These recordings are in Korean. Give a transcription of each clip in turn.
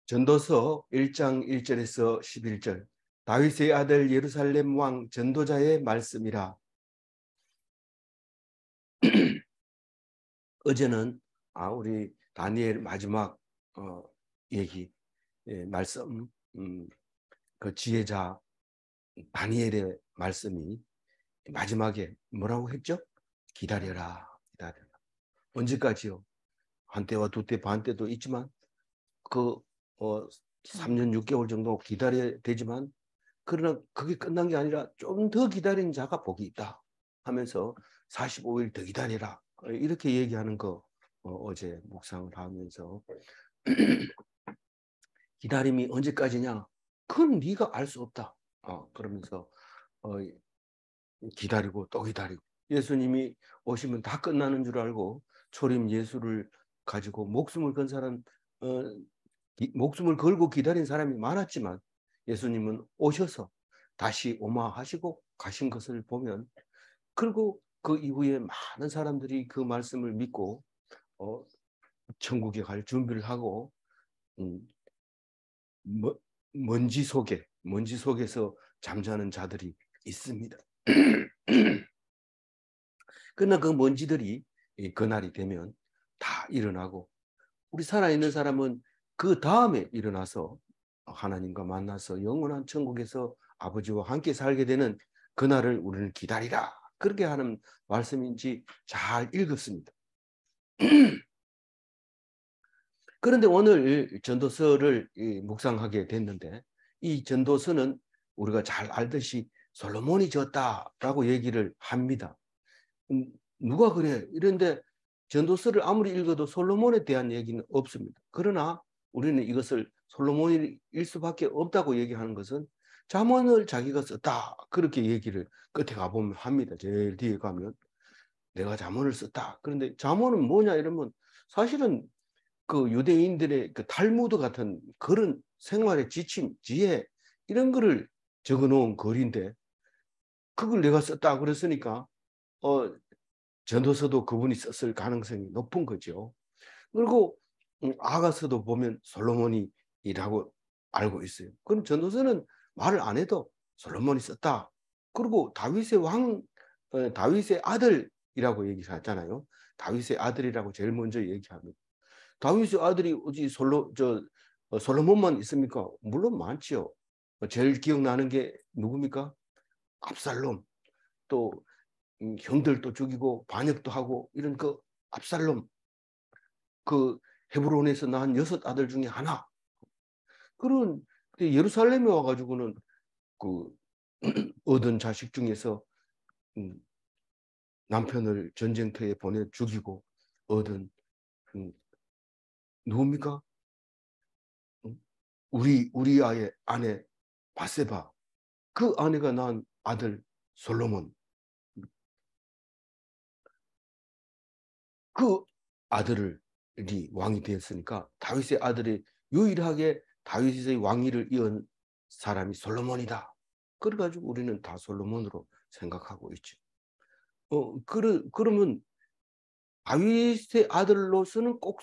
전도서 1장 1절에서 11절. 다윗의 아들 예루살렘 왕 전도자의 말씀이라. 어제는 우리 다니엘 마지막 얘기, 말씀, 그 지혜자 다니엘의 말씀이 마지막에 뭐라고 했죠? 기다려라, 기다려라. 언제까지요? 한 때와 두 때, 반 때도 있지만 그 3년 6개월 정도 기다려야 되지만, 그러나 그게 끝난 게 아니라 좀 더 기다린 자가 복이 있다 하면서 45일 더 기다려라, 이렇게 얘기하는 거 어제 묵상을 하면서 기다림이 언제까지냐? 그건 네가 알 수 없다. 그러면서 기다리고 또 기다리고, 예수님이 오시면 다 끝나는 줄 알고 초림 예수를 가지고 목숨을 건 사람, 목숨을 걸고 기다린 사람이 많았지만 예수님은 오셔서 다시 오마하시고 가신 것을 보면, 그리고 그 이후에 많은 사람들이 그 말씀을 믿고 천국에 갈 준비를 하고, 먼지 속에서 잠자는 자들이 있습니다. 그러나 그 먼지들이 그날이 되면 다 일어나고, 우리 살아있는 사람은 그 다음에 일어나서 하나님과 만나서 영원한 천국에서 아버지와 함께 살게 되는 그날을 우리는 기다리라, 그렇게 하는 말씀인지 잘 읽었습니다. 그런데 오늘 전도서를 묵상하게 됐는데, 이 전도서는 우리가 잘 알듯이 솔로몬이 졌다라고 얘기를 합니다. 누가 그래? 이런데 전도서를 아무리 읽어도 솔로몬에 대한 얘기는 없습니다. 그러나 우리는 이것을 솔로몬일 수밖에 없다고 얘기하는 것은 잠언을 자기가 썼다, 그렇게 얘기를 끝에 가보면 합니다. 제일 뒤에 가면 내가 잠언을 썼다. 그런데 잠언은 뭐냐 이러면 사실은 그 유대인들의 그 탈무드 같은 그런 생활의 지침, 지혜, 이런 거를 적어놓은 글인데, 그걸 내가 썼다 그랬으니까 전도서도 그분이 썼을 가능성이 높은 거죠. 그리고 아가서도 보면 솔로몬이라고 알고 있어요. 그럼 전도서는 말을 안 해도 솔로몬이 썼다. 그리고 다윗의 아들이라고 얘기하잖아요. 다윗의 아들이라고 제일 먼저 얘기합니다. 다윗의 아들이 어디 솔로몬만 있습니까? 물론 많지요. 제일 기억나는 게 누굽니까? 압살롬. 또 형들도 죽이고 반역도 하고 이런 그 압살롬, 그 헤브론에서 낳은 6 아들 중에 하나. 그런 예루살렘에 와가지고는 그 얻은 자식 중에서 남편을 전쟁터에 보내 죽이고 얻은 누굽니까? 우리아의 아내 바세바, 그 아내가 낳은 아들 솔로몬, 그 아들이 왕이 되었으니까 다윗의 아들이 유일하게 다윗의 왕위를 이은 사람이 솔로몬이다. 그래가지고 우리는 다 솔로몬으로 생각하고 있죠. 그러면 다윗의 아들로서는 꼭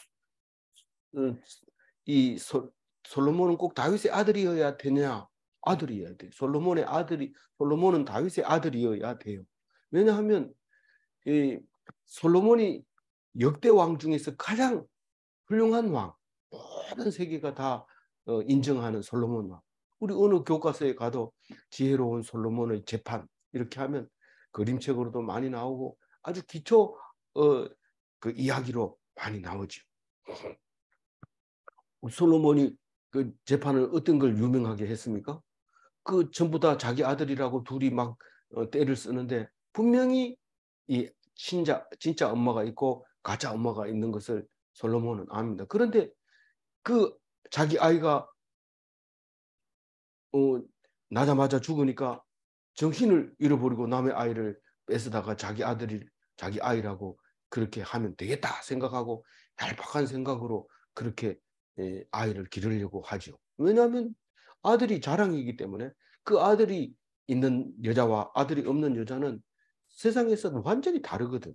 솔로몬은 꼭 다윗의 아들이어야 되냐? 아들이어야 돼. 솔로몬은 다윗의 아들이어야 돼요. 왜냐하면 이 솔로몬이 역대 왕 중에서 가장 훌륭한 왕, 모든 세계가 다 인정하는 솔로몬 왕. 우리 어느 교과서에 가도 지혜로운 솔로몬의 재판, 이렇게 하면 그림책으로도 많이 나오고 아주 기초 그 이야기로 많이 나오죠. 솔로몬이 그 재판을 어떤 걸 유명하게 했습니까? 그 전부 다 자기 아들이라고 둘이 막 때를 쓰는데, 분명히 이 진짜 엄마가 있고 가짜 엄마가 있는 것을 솔로몬은 압니다. 그런데 그 자기 아이가 나자마자 죽으니까 정신을 잃어버리고 남의 아이를 뺏어다가 자기 아이라고 그렇게 하면 되겠다 생각하고 얄팍한 생각으로 그렇게 아이를 기르려고 하죠. 왜냐하면 아들이 자랑이기 때문에. 그 아들이 있는 여자와 아들이 없는 여자는 세상에서는 완전히 다르거든.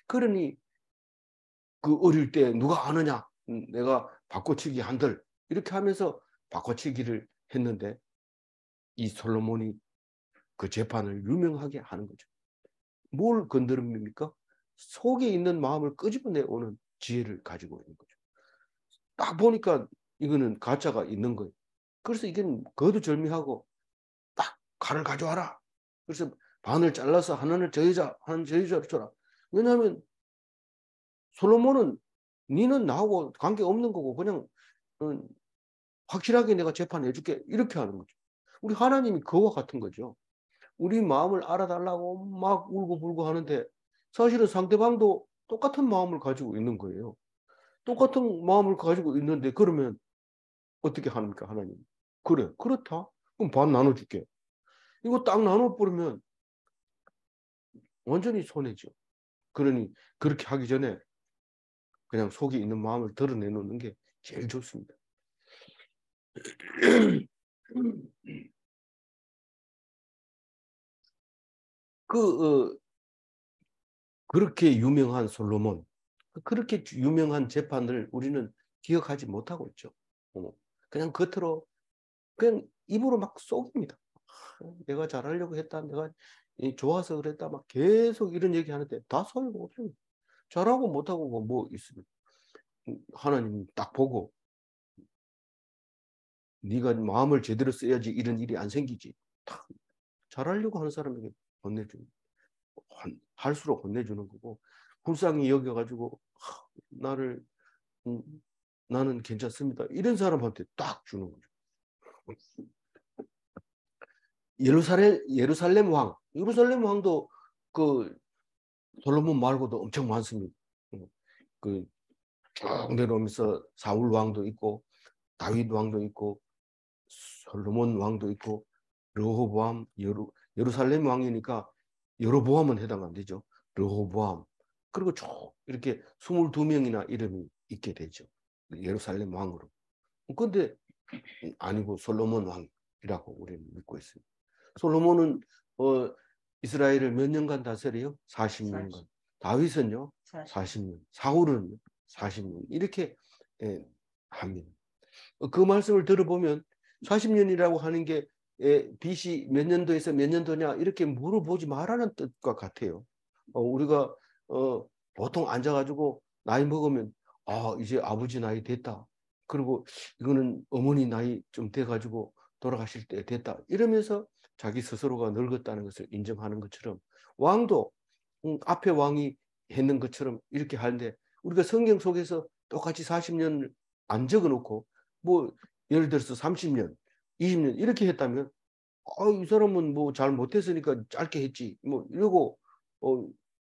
그러니 그 어릴 때 누가 아느냐, 내가 바꿔치기 한들 이렇게 하면서 바꿔치기를 했는데 이 솔로몬이 그 재판을 유명하게 하는 거죠. 뭘 건드립니까? 속에 있는 마음을 끄집어내오는 지혜를 가지고 있는 거죠. 딱 보니까 이거는 가짜가 있는 거예요. 그래서 이게 거두절미하고 딱 칼을 가져와라. 그래서 반을 잘라서 하나는 저 여자, 하나는 저 여자로 줘라. 왜냐하면 솔로몬은 니는 나하고 관계 없는 거고 그냥 확실하게 내가 재판해 줄게 이렇게 하는 거죠. 우리 하나님이 그와 같은 거죠. 우리 마음을 알아달라고 막 울고불고 하는데 사실은 상대방도 똑같은 마음을 가지고 있는 거예요. 똑같은 마음을 가지고 있는데 그러면 어떻게 합니까 하나님? 그래 그렇다. 그럼 반 나눠줄게. 이거 딱 나눠버리면 완전히 손해죠. 그러니 그렇게 하기 전에 그냥 속에 있는 마음을 드러내놓는 게 제일 좋습니다. 그 그렇게 유명한 솔로몬, 그렇게 유명한 재판을 우리는 기억하지 못하고 있죠. 그냥 겉으로 그냥 입으로 막 쏘깁니다. 내가 잘하려고 했다. 내가 좋아서 그랬다. 막 계속 이런 얘기 하는데 다 소용이 없습니다. 잘하고 못하고 뭐 있습니까? 하나님 딱 보고 네가 마음을 제대로 써야지 이런 일이 안 생기지. 딱 잘하려고 하는 사람에게 혼내주는 할수록 혼내주는 거고 불쌍히 여겨가지고 나를 나는 괜찮습니다. 이런 사람한테 딱 주는 거죠. 예루살렘 왕도 그 솔로몬 말고도 엄청 많습니다. 그 쭉 내려오면서 사울 왕도 있고 다윗 왕도 있고 솔로몬 왕도 있고 르호보암 예루살렘 왕이니까 여로보암은 해당 안 되죠. 르호보암 그리고 쭉 이렇게 22명이나 이름이 있게 되죠. 예루살렘 왕으로. 근데 아니고 솔로몬 왕이라고 우리는 믿고 있습니다. 솔로몬은 이스라엘을 몇 년간 다스려요? 40년간. 다윗은요? 40년. 사울은 40년. 이렇게 합니다. 그 말씀을 들어보면 40년이라고 하는 게 BC 몇 년도에서 몇 년도냐 이렇게 물어보지 말라는 뜻과 같아요. 우리가 보통 앉아가지고 나이 먹으면 이제 아버지 나이 됐다. 그리고 이거는 어머니 나이 좀 돼가지고 돌아가실 때 됐다. 이러면서 자기 스스로가 늙었다는 것을 인정하는 것처럼 왕도 앞에 왕이 했는 것처럼 이렇게 하는데 우리가 성경 속에서 똑같이 40년을 안 적어놓고 뭐 예를 들어서 30년, 20년 이렇게 했다면 이 사람은 뭐 잘 못했으니까 짧게 했지 뭐 이러고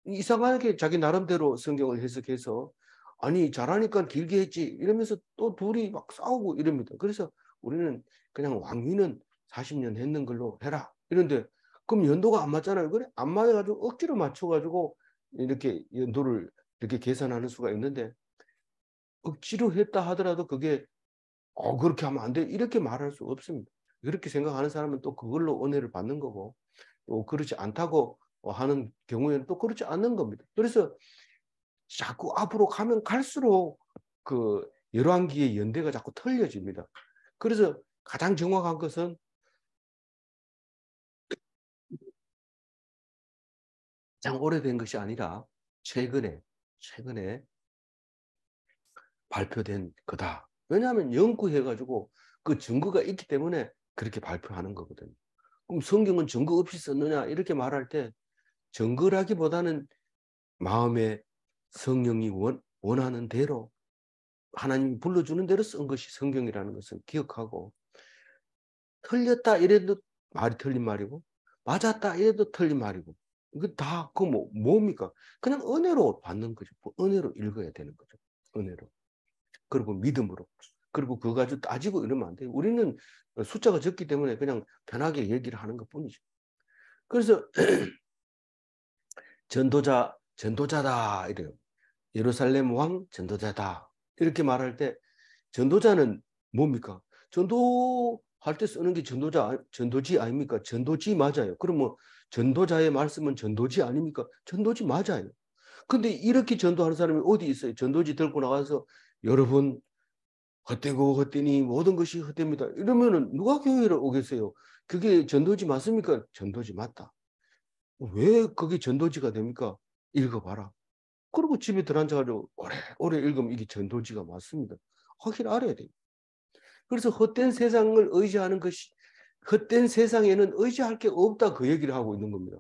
이상하게 자기 나름대로 성경을 해석해서 아니 잘하니까 길게 했지 이러면서 또 둘이 막 싸우고 이럽니다. 그래서 우리는 그냥 왕위는 40년 했는 걸로 해라 이런데 그럼 연도가 안 맞잖아요. 그래 안 맞아가지고 억지로 맞춰가지고 이렇게 연도를 이렇게 계산하는 수가 있는데 억지로 했다 하더라도 그게 그렇게 하면 안 돼. 이렇게 말할 수 없습니다. 그렇게 생각하는 사람은 또 그걸로 은혜를 받는 거고, 또 그렇지 않다고 하는 경우에는 또 그렇지 않는 겁니다. 그래서 자꾸 앞으로 가면 갈수록 그 열왕기의 연대가 자꾸 틀려집니다. 그래서 가장 정확한 것은 가장 오래된 것이 아니라 최근에 발표된 거다. 왜냐하면 연구해가지고 그 증거가 있기 때문에 그렇게 발표하는 거거든요. 그럼 성경은 증거 없이 썼느냐 이렇게 말할 때 증거라기보다는 마음에 성령이 원하는 대로 하나님이 불러주는 대로 쓴 것이 성경이라는 것을 기억하고 틀렸다 이래도 말이 틀린 말이고 맞았다 이래도 틀린 말이고 이거 다 그 뭡니까? 그냥 은혜로 받는 거죠. 은혜로 읽어야 되는 거죠. 은혜로. 그리고 믿음으로. 그리고 그거 가지고 따지고 이러면 안 돼요. 우리는 숫자가 적기 때문에 그냥 편하게 얘기를 하는 것 뿐이죠. 그래서 전도자다 이래요. 예루살렘 왕 전도자다. 이렇게 말할 때 전도자는 뭡니까? 전도할 때 쓰는 게 전도지 아닙니까? 전도지 맞아요. 그럼 뭐 전도자의 말씀은 전도지 아닙니까? 전도지 맞아요. 근데 이렇게 전도하는 사람이 어디 있어요? 전도지 들고 나가서 여러분 헛되고 헛되니 모든 것이 헛됩니다. 이러면은 누가 교회를 오겠어요? 그게 전도지 맞습니까? 전도지 맞다. 왜 그게 전도지가 됩니까? 읽어봐라. 그리고 집에 들어앉아가지고 오래 읽으면 이게 전도지가 맞습니다. 확실히 알아야 돼요. 그래서 헛된 세상을 의지하는 것이, 헛된 세상에는 의지할 게 없다, 그 얘기를 하고 있는 겁니다.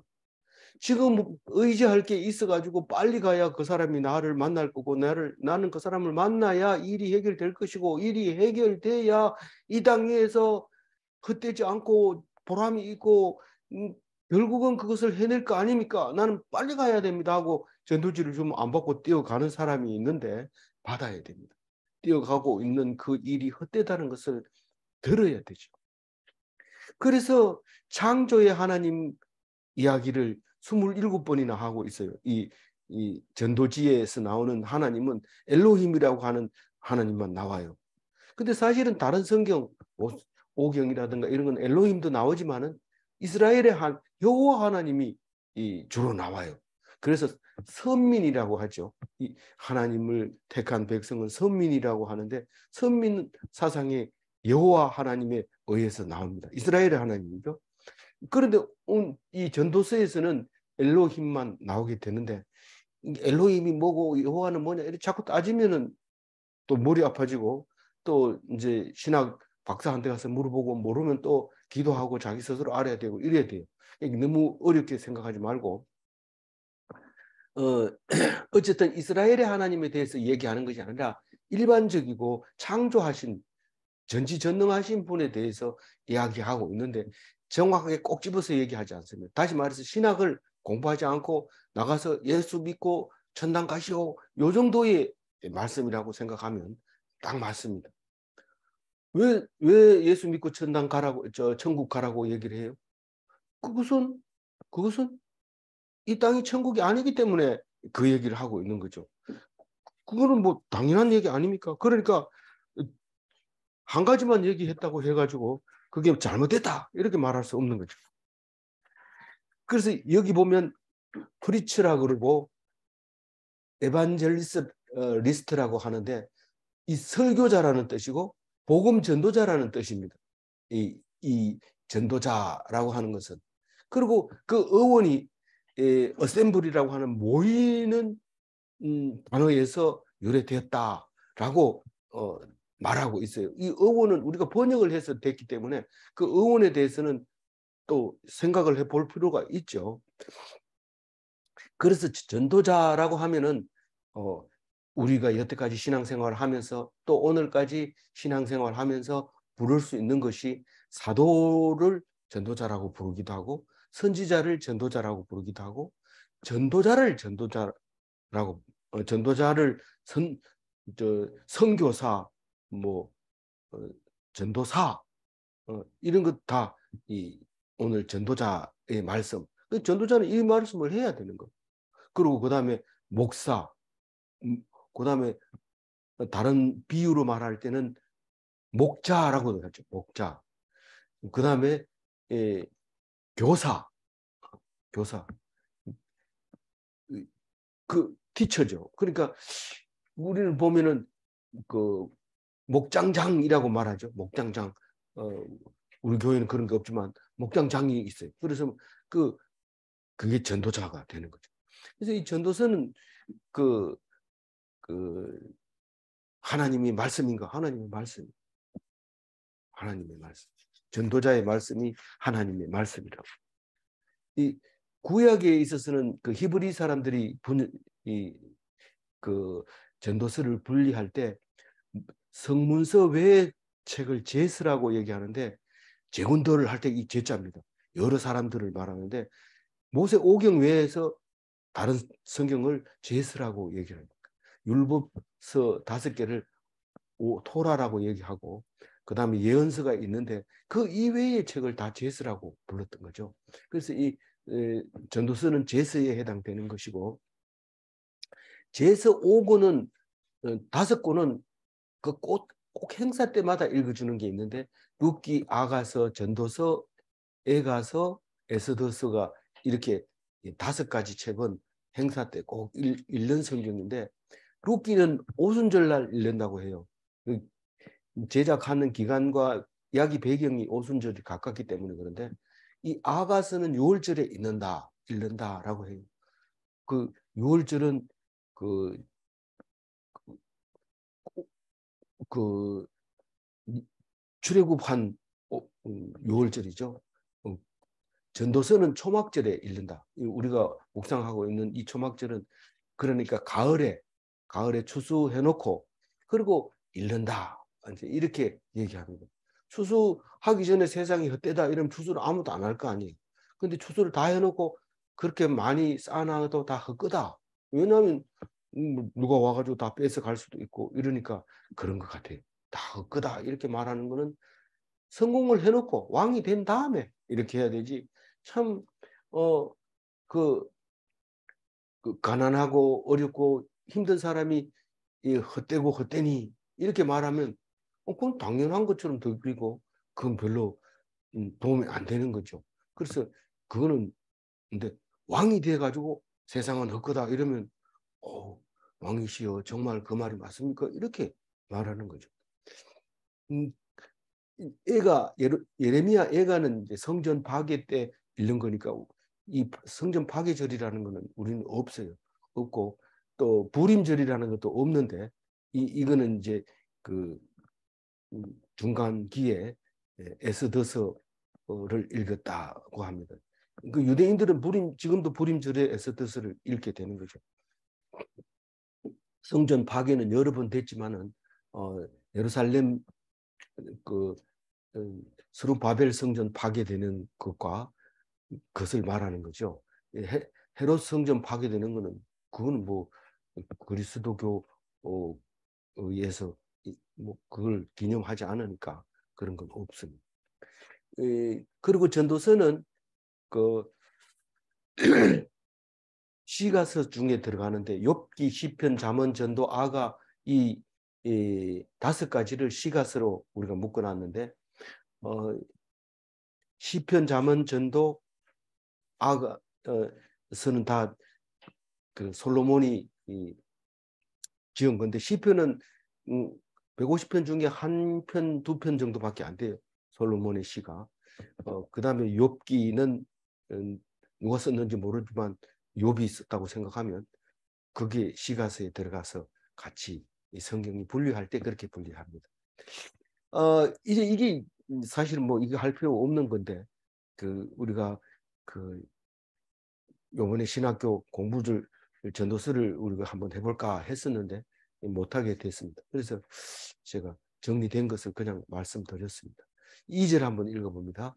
지금 의지할 게 있어가지고 빨리 가야 그 사람이 나를 만날 거고, 나는 그 사람을 만나야 일이 해결될 것이고, 일이 해결돼야 이 땅에서 헛되지 않고 보람이 있고, 결국은 그것을 해낼 거 아닙니까? 나는 빨리 가야 됩니다 하고 전도지를 좀 안 받고 뛰어가는 사람이 있는데 받아야 됩니다. 뛰어가고 있는 그 일이 헛되다는 것을 들어야 되죠. 그래서 창조의 하나님 이야기를 27번이나 하고 있어요. 이 전도지에서 나오는 하나님은 엘로힘이라고 하는 하나님만 나와요. 근데 사실은 다른 성경, 오경이라든가 이런 건 엘로힘도 나오지만은 이스라엘의 여호와 하나님이 주로 나와요. 그래서 선민이라고 하죠. 이 하나님을 택한 백성은 선민이라고 하는데, 선민 사상에 여호와 하나님에 의해서 나옵니다. 이스라엘의 하나님이죠. 그런데 이 전도서에서는 엘로힘만 나오게 되는데, 엘로힘이 뭐고 여호와는 뭐냐 이렇게 자꾸 따지면은 또 머리 아파지고, 또 이제 신학 박사한테 가서 물어보고 모르면 또 기도하고 자기 스스로 알아야 되고 이래야 돼요. 너무 어렵게 생각하지 말고, 어쨌든 이스라엘의 하나님에 대해서 얘기하는 것이 아니라 일반적이고 창조하신, 전지전능하신 분에 대해서 이야기하고 있는데, 정확하게 꼭 집어서 얘기하지 않습니다. 다시 말해서 신학을 공부하지 않고 나가서 예수 믿고 천당 가시오, 요 정도의 말씀이라고 생각하면 딱 맞습니다. 왜 예수 믿고 천당 가라고, 천국 가라고 얘기를 해요? 그것은 이 땅이 천국이 아니기 때문에 그 얘기를 하고 있는 거죠. 그거는 뭐 당연한 얘기 아닙니까? 그러니까 한 가지만 얘기했다고 해가지고 그게 잘못됐다 이렇게 말할 수 없는 거죠. 그래서 여기 보면 프리츠라 그러고 에반젤리스트라고 하는데, 이 설교자라는 뜻이고 복음 전도자라는 뜻입니다. 이 전도자라고 하는 것은. 그리고 그 어원이 어셈블리라고 하는 모이는 단어에서 유래되었다라고 말하고 있어요. 이 어원은 우리가 번역을 해서 됐기 때문에 그 어원에 대해서는 또 생각을 해볼 필요가 있죠. 그래서 전도자라고 하면은 우리가 여태까지 신앙생활을 하면서 또 오늘까지 신앙생활을 하면서 부를 수 있는 것이, 사도를 전도자라고 부르기도 하고, 선지자를 전도자라고 부르기도 하고, 전도자를 전도자를 선교사, 뭐 전도사, 이런 것 다 오늘 전도자의 말씀. 전도자는 이 말씀을 해야 되는 거. 그리고 그 다음에 목사, 그 다음에 다른 비유로 말할 때는 목자라고도 하죠. 목자. 그 다음에 교사, 교사. 그 티처죠. 그러니까 우리는 보면은 그 목장장이라고 말하죠. 목장장. 우리 교회는 그런 게 없지만 목장장이 있어요. 그래서 그게 전도자가 되는 거죠. 그래서 이 전도서는 그 하나님이 말씀인가? 하나님의 말씀. 하나님의 말씀. 전도자의 말씀이 하나님의 말씀이라고. 이 구약에 있어서는 그 히브리 사람들이 그 전도서를 분리할 때 성문서 외의 책을 제스라고 얘기하는데, 제군도를 할 때 이 제자입니다. 여러 사람들을 말하는데, 모세 오경 외에서 다른 성경을 제스라고 얘기합니다. 율법서 5개를 토라라고 얘기하고, 그 다음에 예언서가 있는데 그 이외의 책을 다 제스라고 불렀던 거죠. 그래서 이 전도서는 제스에 해당되는 것이고, 제서 5권은 5권은 그 꼭 행사 때마다 읽어주는 게 있는데, 룻기, 아가서, 전도서, 에가서, 에스더서가 이렇게 5가지 책은 행사 때 꼭 읽는 성경인데, 룻기는 오순절날 읽는다고 해요. 제작하는 기간과 이야기 배경이 오순절이 가깝기 때문에 그런데 이 아가서는 6월절에 잃는다라고 해요. 그 6월절은 그, 그 출애굽한 6월절이죠. 전도서는 초막절에 잃는다. 우리가 묵상하고 있는 이 초막절은 그러니까 가을에 추수해놓고 그리고 잃는다. 이제 이렇게 얘기합니다. 추수하기 전에 세상이 헛되다 이러면 추수를 아무도 안 할 거 아니에요. 근데 추수를 다 해놓고 그렇게 많이 쌓아놔도 다 헛거다. 왜냐하면 누가 와가지고 다 뺏어갈 수도 있고 이러니까 그런 것 같아요. 다 헛거다 이렇게 말하는 거는 성공을 해놓고 왕이 된 다음에 이렇게 해야 되지. 참 그 가난하고 어렵고 힘든 사람이 이 헛되고 헛되니 이렇게 말하면 그건 당연한 것처럼 들리고 그건 별로 도움이 안 되는 거죠. 그래서 그거는 근데 왕이 돼가지고 세상은 헛거다 이러면 왕이시여 정말 그 말이 맞습니까? 이렇게 말하는 거죠. 음, 예레미야 애가는 이제 성전 파괴 때 읽는 거니까 이 성전 파괴절이라는 거는 우리는 없어요. 없고 또 불임절이라는 것도 없는데 이거는 이제 그 중간기에 에스더서를 읽었다고 합니다. 그 유대인들은 지금도 불임절에 에스더서를 읽게 되는 거죠. 성전 파괴는 여러 번 됐지만은 예루살렘 그 스룹바벨 성전 파괴되는 것과 그것을 말하는 거죠. 헤롯 성전 파괴되는 거는 그거는 뭐 그리스도교 의해서 뭐 그걸 기념하지 않으니까 그런 건 없습니다. 그리고 전도서는 그 시가서 중에 들어가는데 욥기, 시편, 잠언, 전도, 아가 이 5가지를 시가서로 우리가 묶어놨는데 시편, 잠언, 전도, 아가 서는 다 그 솔로몬이 지은 건데 시편은 150편 중에 한 편, 2편 정도밖에 안 돼요. 솔로몬의 시가. 그다음에 욥기는 누가 썼는지 모르지만 욥이 썼다고 생각하면 그게 시가서에 들어가서 같이 성경이 분류할 때 그렇게 분류합니다. 이제 이게 사실 뭐 이거 할 필요 없는 건데 우리가 요번에 신학교 공부를 전도서를 우리가 한번 해볼까 했었는데 못하게 됐습니다. 그래서 제가 정리된 것을 그냥 말씀드렸습니다. 2절 한번 읽어봅니다.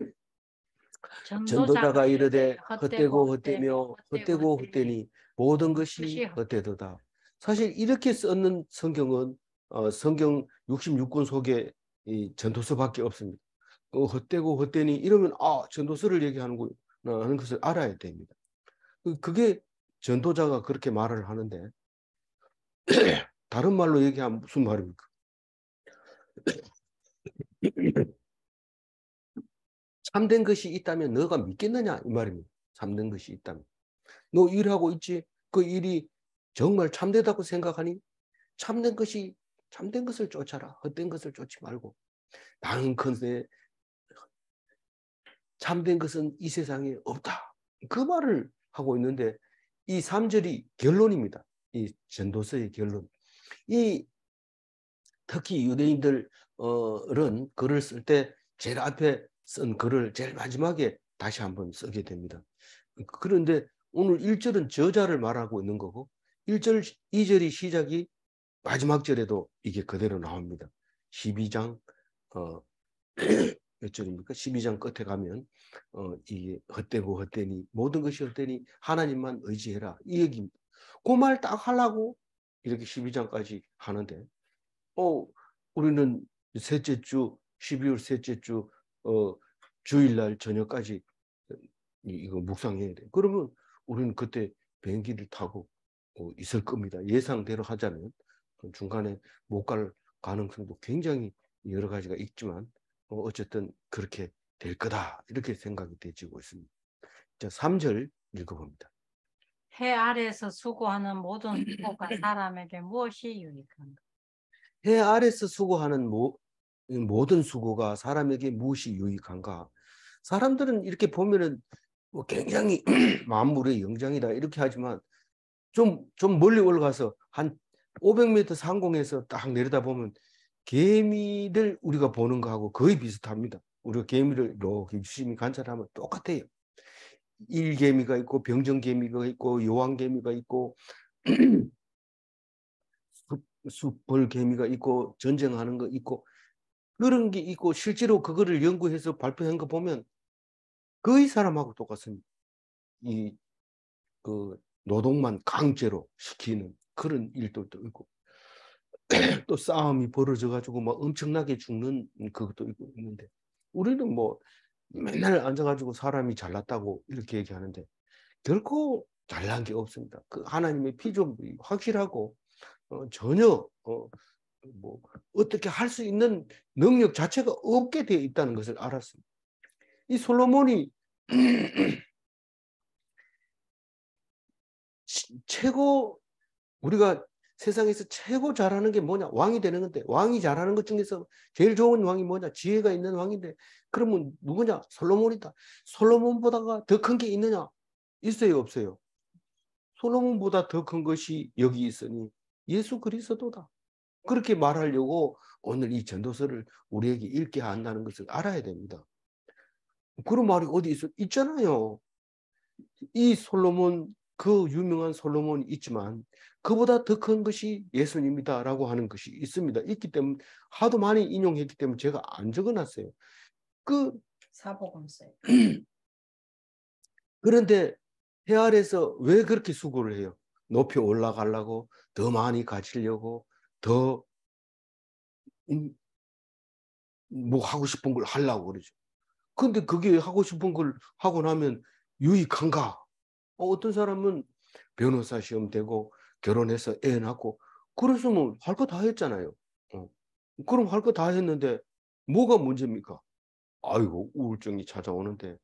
전도자가 이르되 헛되고 헛되며 헛되고 헛되니 모든 것이 헛되도다. 사실 이렇게 쓰는 성경은 성경 66권 속에 이 전도서밖에 없습니다. 헛되고 헛되니 이러면 전도서를 얘기하는 하는 것을 알아야 됩니다. 그게 전도자가 그렇게 말을 하는데 다른 말로 얘기하면 무슨 말입니까? 참된 것이 있다면 너가 믿겠느냐 이 말입니다. 참된 것이 있다면 너 일하고 있지? 그 일이 정말 참되다고 생각하니 참된 것을 쫓아라. 헛된 것을 쫓지 말고 나는컨대 참된 것은 이 세상에 없다. 그 말을 하고 있는데 이 3절이 결론입니다. 이 전도서의 결론. 특히 유대인들은 글을 쓸 때 제일 앞에 쓴 글을 제일 마지막에 다시 한번 쓰게 됩니다. 그런데 오늘 1절은 저자를 말하고 있는 거고 1절, 2절이 시작이 마지막 절에도 이게 그대로 나옵니다. 12장 몇 절입니까? 12장 끝에 가면 이게 헛되고 헛되니 모든 것이 헛되니 하나님만 의지해라 이 얘기입니다. 그 말 딱 하려고 이렇게 12장까지 하는데 우리는 셋째 주 12월 셋째 주 주일날 저녁까지 이거 묵상해야 돼. 그러면 우리는 그때 비행기를 타고 있을 겁니다. 예상대로 하자면 중간에 못 갈 가능성도 굉장히 여러 가지가 있지만 어쨌든 그렇게 될 거다 이렇게 생각이 되지고 있습니다. 자, 3절 읽어봅니다. 해 아래에서 수고하는 모든 수고가 사람에게 무엇이 유익한가? 해 아래서 수고하는 모든 수고가 사람에게 무엇이 유익한가? 사람들은 이렇게 보면은 뭐 굉장히 만물의 영장이다 이렇게 하지만 좀 멀리 올라가서 한 500m 상공에서 딱 내려다보면 개미를 우리가 보는 거하고 거의 비슷합니다. 우리가 개미를 이렇게 유심히 관찰하면 똑같아요. 일개미가 있고 병정개미가 있고 여왕개미가 있고 숯벌개미가 있고 전쟁하는 거 있고 그런 게 있고 실제로 그거를 연구해서 발표한 거 보면 거의 사람하고 똑같습니다. 이 그 노동만 강제로 시키는 그런 일들도 있고 또 싸움이 벌어져 가지고 막 엄청나게 죽는 그것도 있는데 우리는 뭐 맨날 앉아가지고 사람이 잘났다고 이렇게 얘기하는데 결코 잘난 게 없습니다. 그 하나님의 피조물이 확실하고 전혀 뭐 어떻게 할 수 있는 능력 자체가 없게 되어 있다는 것을 알았습니다. 이 솔로몬이 최고 우리가 세상에서 최고 잘하는 게 뭐냐? 왕이 되는 건데 왕이 잘하는 것 중에서 제일 좋은 왕이 뭐냐? 지혜가 있는 왕인데 그러면 누구냐? 솔로몬이다. 솔로몬보다가 더 큰 게 있느냐? 있어요, 없어요? 솔로몬보다 더 큰 것이 여기 있으니 예수 그리스도다. 그렇게 말하려고 오늘 이 전도서를 우리에게 읽게 한다는 것을 알아야 됩니다. 그런 말이 어디 있잖아요. 이 솔로몬, 그 유명한 솔로몬이 있지만 그보다 더 큰 것이 예수님이다라고 하는 것이 있습니다. 있기 때문에 하도 많이 인용했기 때문에 제가 안 적어놨어요. 사복음서에. 그런데 해 아래서 왜 그렇게 수고를 해요? 높이 올라가려고, 더 많이 가지려고, 더 뭐 하고 싶은 걸 하려고 그러죠. 근데 그게 하고 싶은 걸 하고 나면 유익한가? 어떤 사람은 변호사 시험 되고 결혼해서 애 낳고 그랬으면 할 거 다 했잖아요. 그럼 할 거 다 했는데 뭐가 문제입니까? 아이고 우울증이 찾아오는데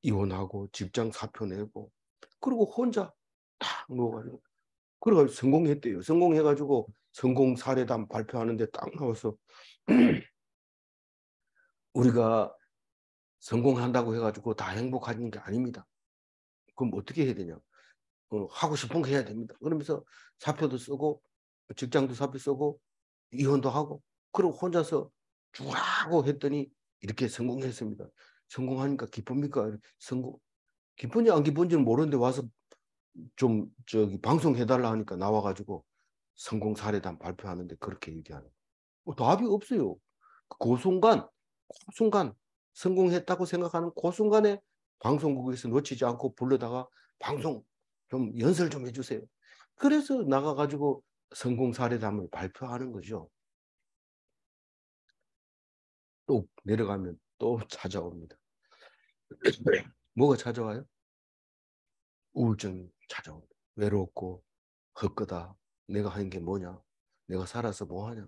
이혼하고 직장 사표 내고 그리고 혼자 딱 누워가지고 그래가지고 성공했대요. 성공해가지고 성공 사례담 발표하는데 딱 나와서 우리가 성공한다고 해가지고 다 행복한 게 아닙니다. 그럼 어떻게 해야 되냐? 하고 싶은 거 해야 됩니다. 그러면서 사표도 쓰고 직장도 사표 쓰고 이혼도 하고 그리고 혼자서 쭉 하고 했더니 이렇게 성공했습니다. 성공하니까 기쁩니까? 기쁜지 안 기쁜지는 모르는데 와서 좀 저기 방송해달라 하니까 나와가지고 성공 사례담 발표하는데 그렇게 얘기하는 답이 없어요. 그 순간 성공했다고 생각하는 그 순간에 방송국에서 놓치지 않고 불러다가 방송 좀 연설 좀 해주세요. 그래서 나가가지고 성공 사례담을 발표하는 거죠. 또 내려가면 또 찾아옵니다. 뭐가 찾아와요? 우울증이 찾아옵니다. 외롭고 헛거다. 내가 하는 게 뭐냐? 내가 살아서 뭐 하냐?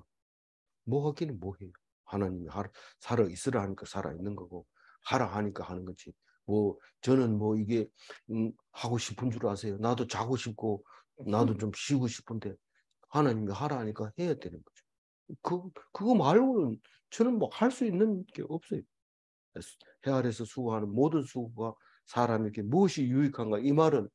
뭐 하기는 뭐 해요? 하나님이 살아 있으라 하니까 살아 있는 거고 하라 하니까 하는 거지. 뭐 저는 뭐 이게 하고 싶은 줄 아세요? 나도 자고 싶고 나도 좀 쉬고 싶은데 하나님이 하라 하니까 해야 되는 거죠. 그거 말고는 저는 뭐 할 수 있는 게 없어요. 해 아래서 수고하는 모든 수고가 사람에게 무엇이 유익한가? 이 말은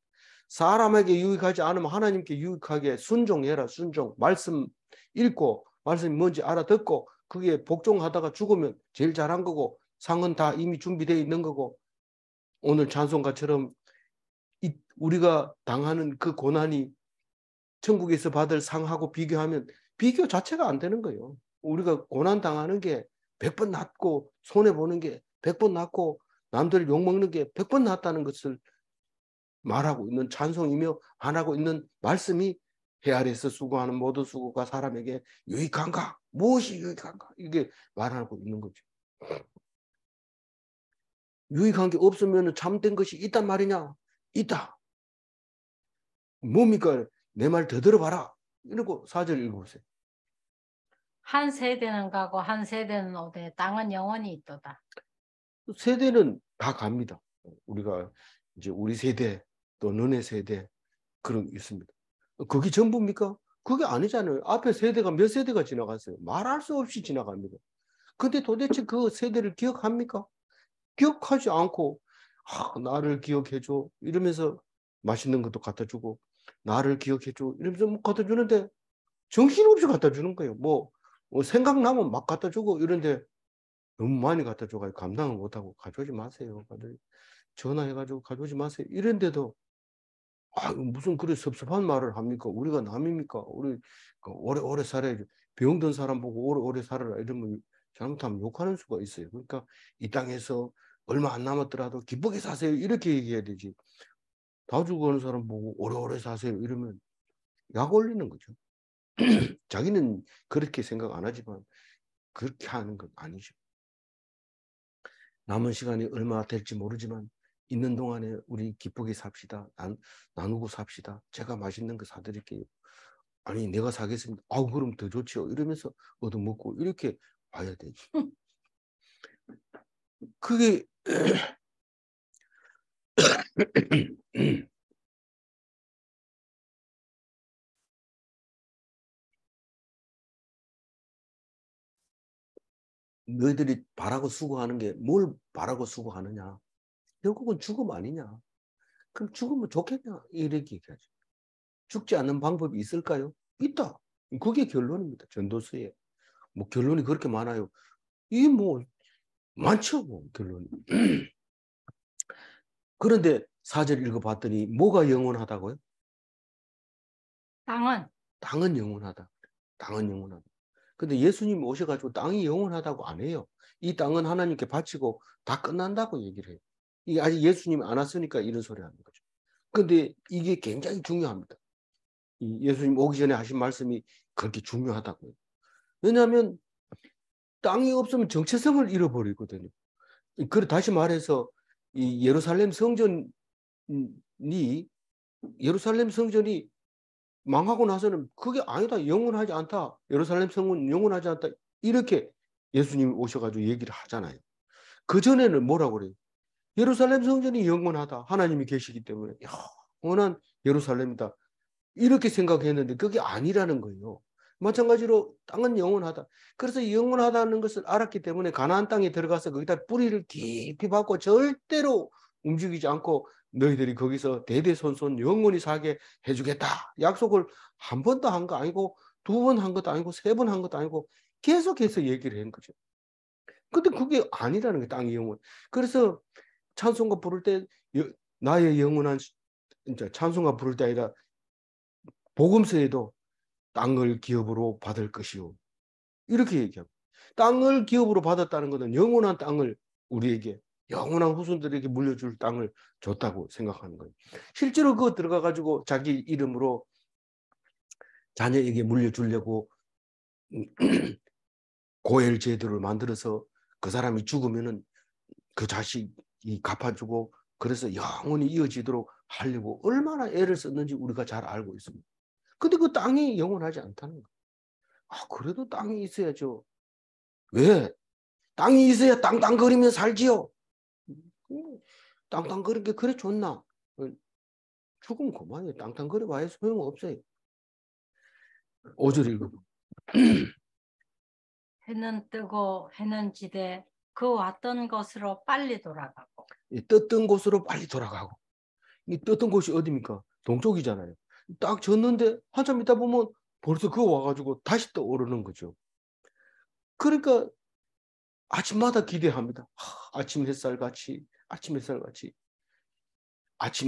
사람에게 유익하지 않으면 하나님께 유익하게 순종해라. 순종. 말씀 읽고 말씀이 뭔지 알아듣고 그게 복종하다가 죽으면 제일 잘한 거고 상은 다 이미 준비되어 있는 거고 오늘 찬송가처럼 우리가 당하는 그 고난이 천국에서 받을 상하고 비교하면 비교 자체가 안 되는 거예요. 우리가 고난 당하는 게 100번 낫고 손해보는 게 100번 낫고 남들 욕먹는 게 100번 낫다는 것을 말하고 있는 찬송이며 안 하고 있는 말씀이 해 아래서 수고하는 모든 수고가 사람에게 유익한가? 무엇이 유익한가? 이게 말하고 있는 거죠. 유익한 게 없으면 참된 것이 있단 말이냐? 있다. 뭡니까? 내 말 더 들어봐라. 이러고 4절 읽어보세요. 한 세대는 가고 한 세대는 오되 땅은 영원히 있도다. 세대는 다 갑니다. 우리가 이제 우리 세대 또 너네 세대 그런 게 있습니다. 그게 전부입니까? 그게 아니잖아요. 앞에 세대가 몇 세대가 지나갔어요. 말할 수 없이 지나갑니다. 근데 도대체 그 세대를 기억합니까? 기억하지 않고 나를 기억해줘 이러면서 맛있는 것도 갖다 주고 나를 기억해줘 이러면서 뭐 갖다 주는데 정신없이 갖다 주는 거예요. 뭐 생각나면 막 갖다 주고 이런데 너무 많이 갖다 줘가지고 감당을 못하고 가져오지 마세요. 전화해가지고 가져오지 마세요. 이런데도 무슨 그래 섭섭한 말을 합니까? 우리가 남입니까? 우리 오래오래 살아야지. 병든 사람 보고 오래오래 살아라 이러면 잘못하면 욕하는 수가 있어요. 그러니까 이 땅에서 얼마 안 남았더라도 기쁘게 사세요. 이렇게 얘기해야 되지. 다 죽어가는 사람 보고 오래오래 사세요. 이러면 약 올리는 거죠. 자기는 그렇게 생각 안 하지만 그렇게 하는 건 아니죠. 남은 시간이 얼마 될지 모르지만 있는 동안에 우리 기쁘게 삽시다. 나누고 삽시다. 제가 맛있는 거 사드릴게요. 아니 내가 사겠습니다. 그럼 더 좋지요. 이러면서 얻어먹고 이렇게 봐야 되지. 그게 너희들이 바라고 수고하는 게 뭘 바라고 수고하느냐. 결국은 죽음 아니냐. 그럼 죽으면 좋겠냐. 이렇게 얘기하죠. 죽지 않는 방법이 있을까요? 있다. 그게 결론입니다. 전도서에. 뭐 결론이 그렇게 많아요. 이게 뭐 많죠. 뭐 결론이. 그런데 4절 읽어봤더니 뭐가 영원하다고요? 땅은 땅은 영원하다. 땅은 영원하다. 근데 예수님이 오셔가지고 땅이 영원하다고 안 해요. 이 땅은 하나님께 바치고 다 끝난다고 얘기를 해요. 이게 아직 예수님이 안 왔으니까 이런 소리 하는 거죠. 근데 이게 굉장히 중요합니다. 이 예수님 오기 전에 하신 말씀이 그렇게 중요하다고요. 왜냐하면 땅이 없으면 정체성을 잃어버리거든요. 그래 다시 말해서 이 예루살렘 성전이 망하고 나서는 그게 아니다. 영원하지 않다. 예루살렘 성은 영원하지 않다. 이렇게 예수님이 오셔가지고 얘기를 하잖아요. 그전에는 뭐라고 그래요? 예루살렘 성전이 영원하다. 하나님이 계시기 때문에 영원한 예루살렘이다. 이렇게 생각했는데 그게 아니라는 거예요. 마찬가지로 땅은 영원하다. 그래서 영원하다는 것을 알았기 때문에 가나안 땅에 들어가서 거기다 뿌리를 깊이 박고 절대로 움직이지 않고 너희들이 거기서 대대손손 영원히 살게 해주겠다. 약속을 한 번도 한 거 아니고 2번 한 것도 아니고 3번 한 것도 아니고 계속해서 얘기를 한 거죠. 근데 그게 아니라는 게 땅의 영원. 그래서 찬송가 부를 때 나의 영원한 찬송가 부를 때 아니라 복음서에도 땅을 기업으로 받을 것이요. 이렇게 얘기합니다. 땅을 기업으로 받았다는 것은 영원한 땅을 우리에게 영원한 후손들에게 물려줄 땅을 줬다고 생각하는 거예요. 실제로 그거 들어가가지고 자기 이름으로 자녀에게 물려주려고 고엘 제도를 만들어서 그 사람이 죽으면은 그 자식이 갚아주고 그래서 영원히 이어지도록 하려고 얼마나 애를 썼는지 우리가 잘 알고 있습니다. 근데 그 땅이 영원하지 않다는 거예요. 그래도 땅이 있어야죠. 왜? 땅이 있어야 땅땅거리며 살지요. 땅땅거리는 게 그래 좋나? 죽으면 그만이에요. 땅땅거려 봐야 소용없어요. 5절 읽어봐. 해는 뜨고 해는 지되 그 왔던 것으로 빨리 돌아가고. 떴던 곳으로 빨리 돌아가고. 이 떴던 곳이 어디입니까? 동쪽이잖아요. 딱 졌는데 한참 있다 보면 벌써 그거 와가지고 다시 떠오르는 거죠. 그러니까 아침마다 기대합니다. 아침 햇살 같이 아침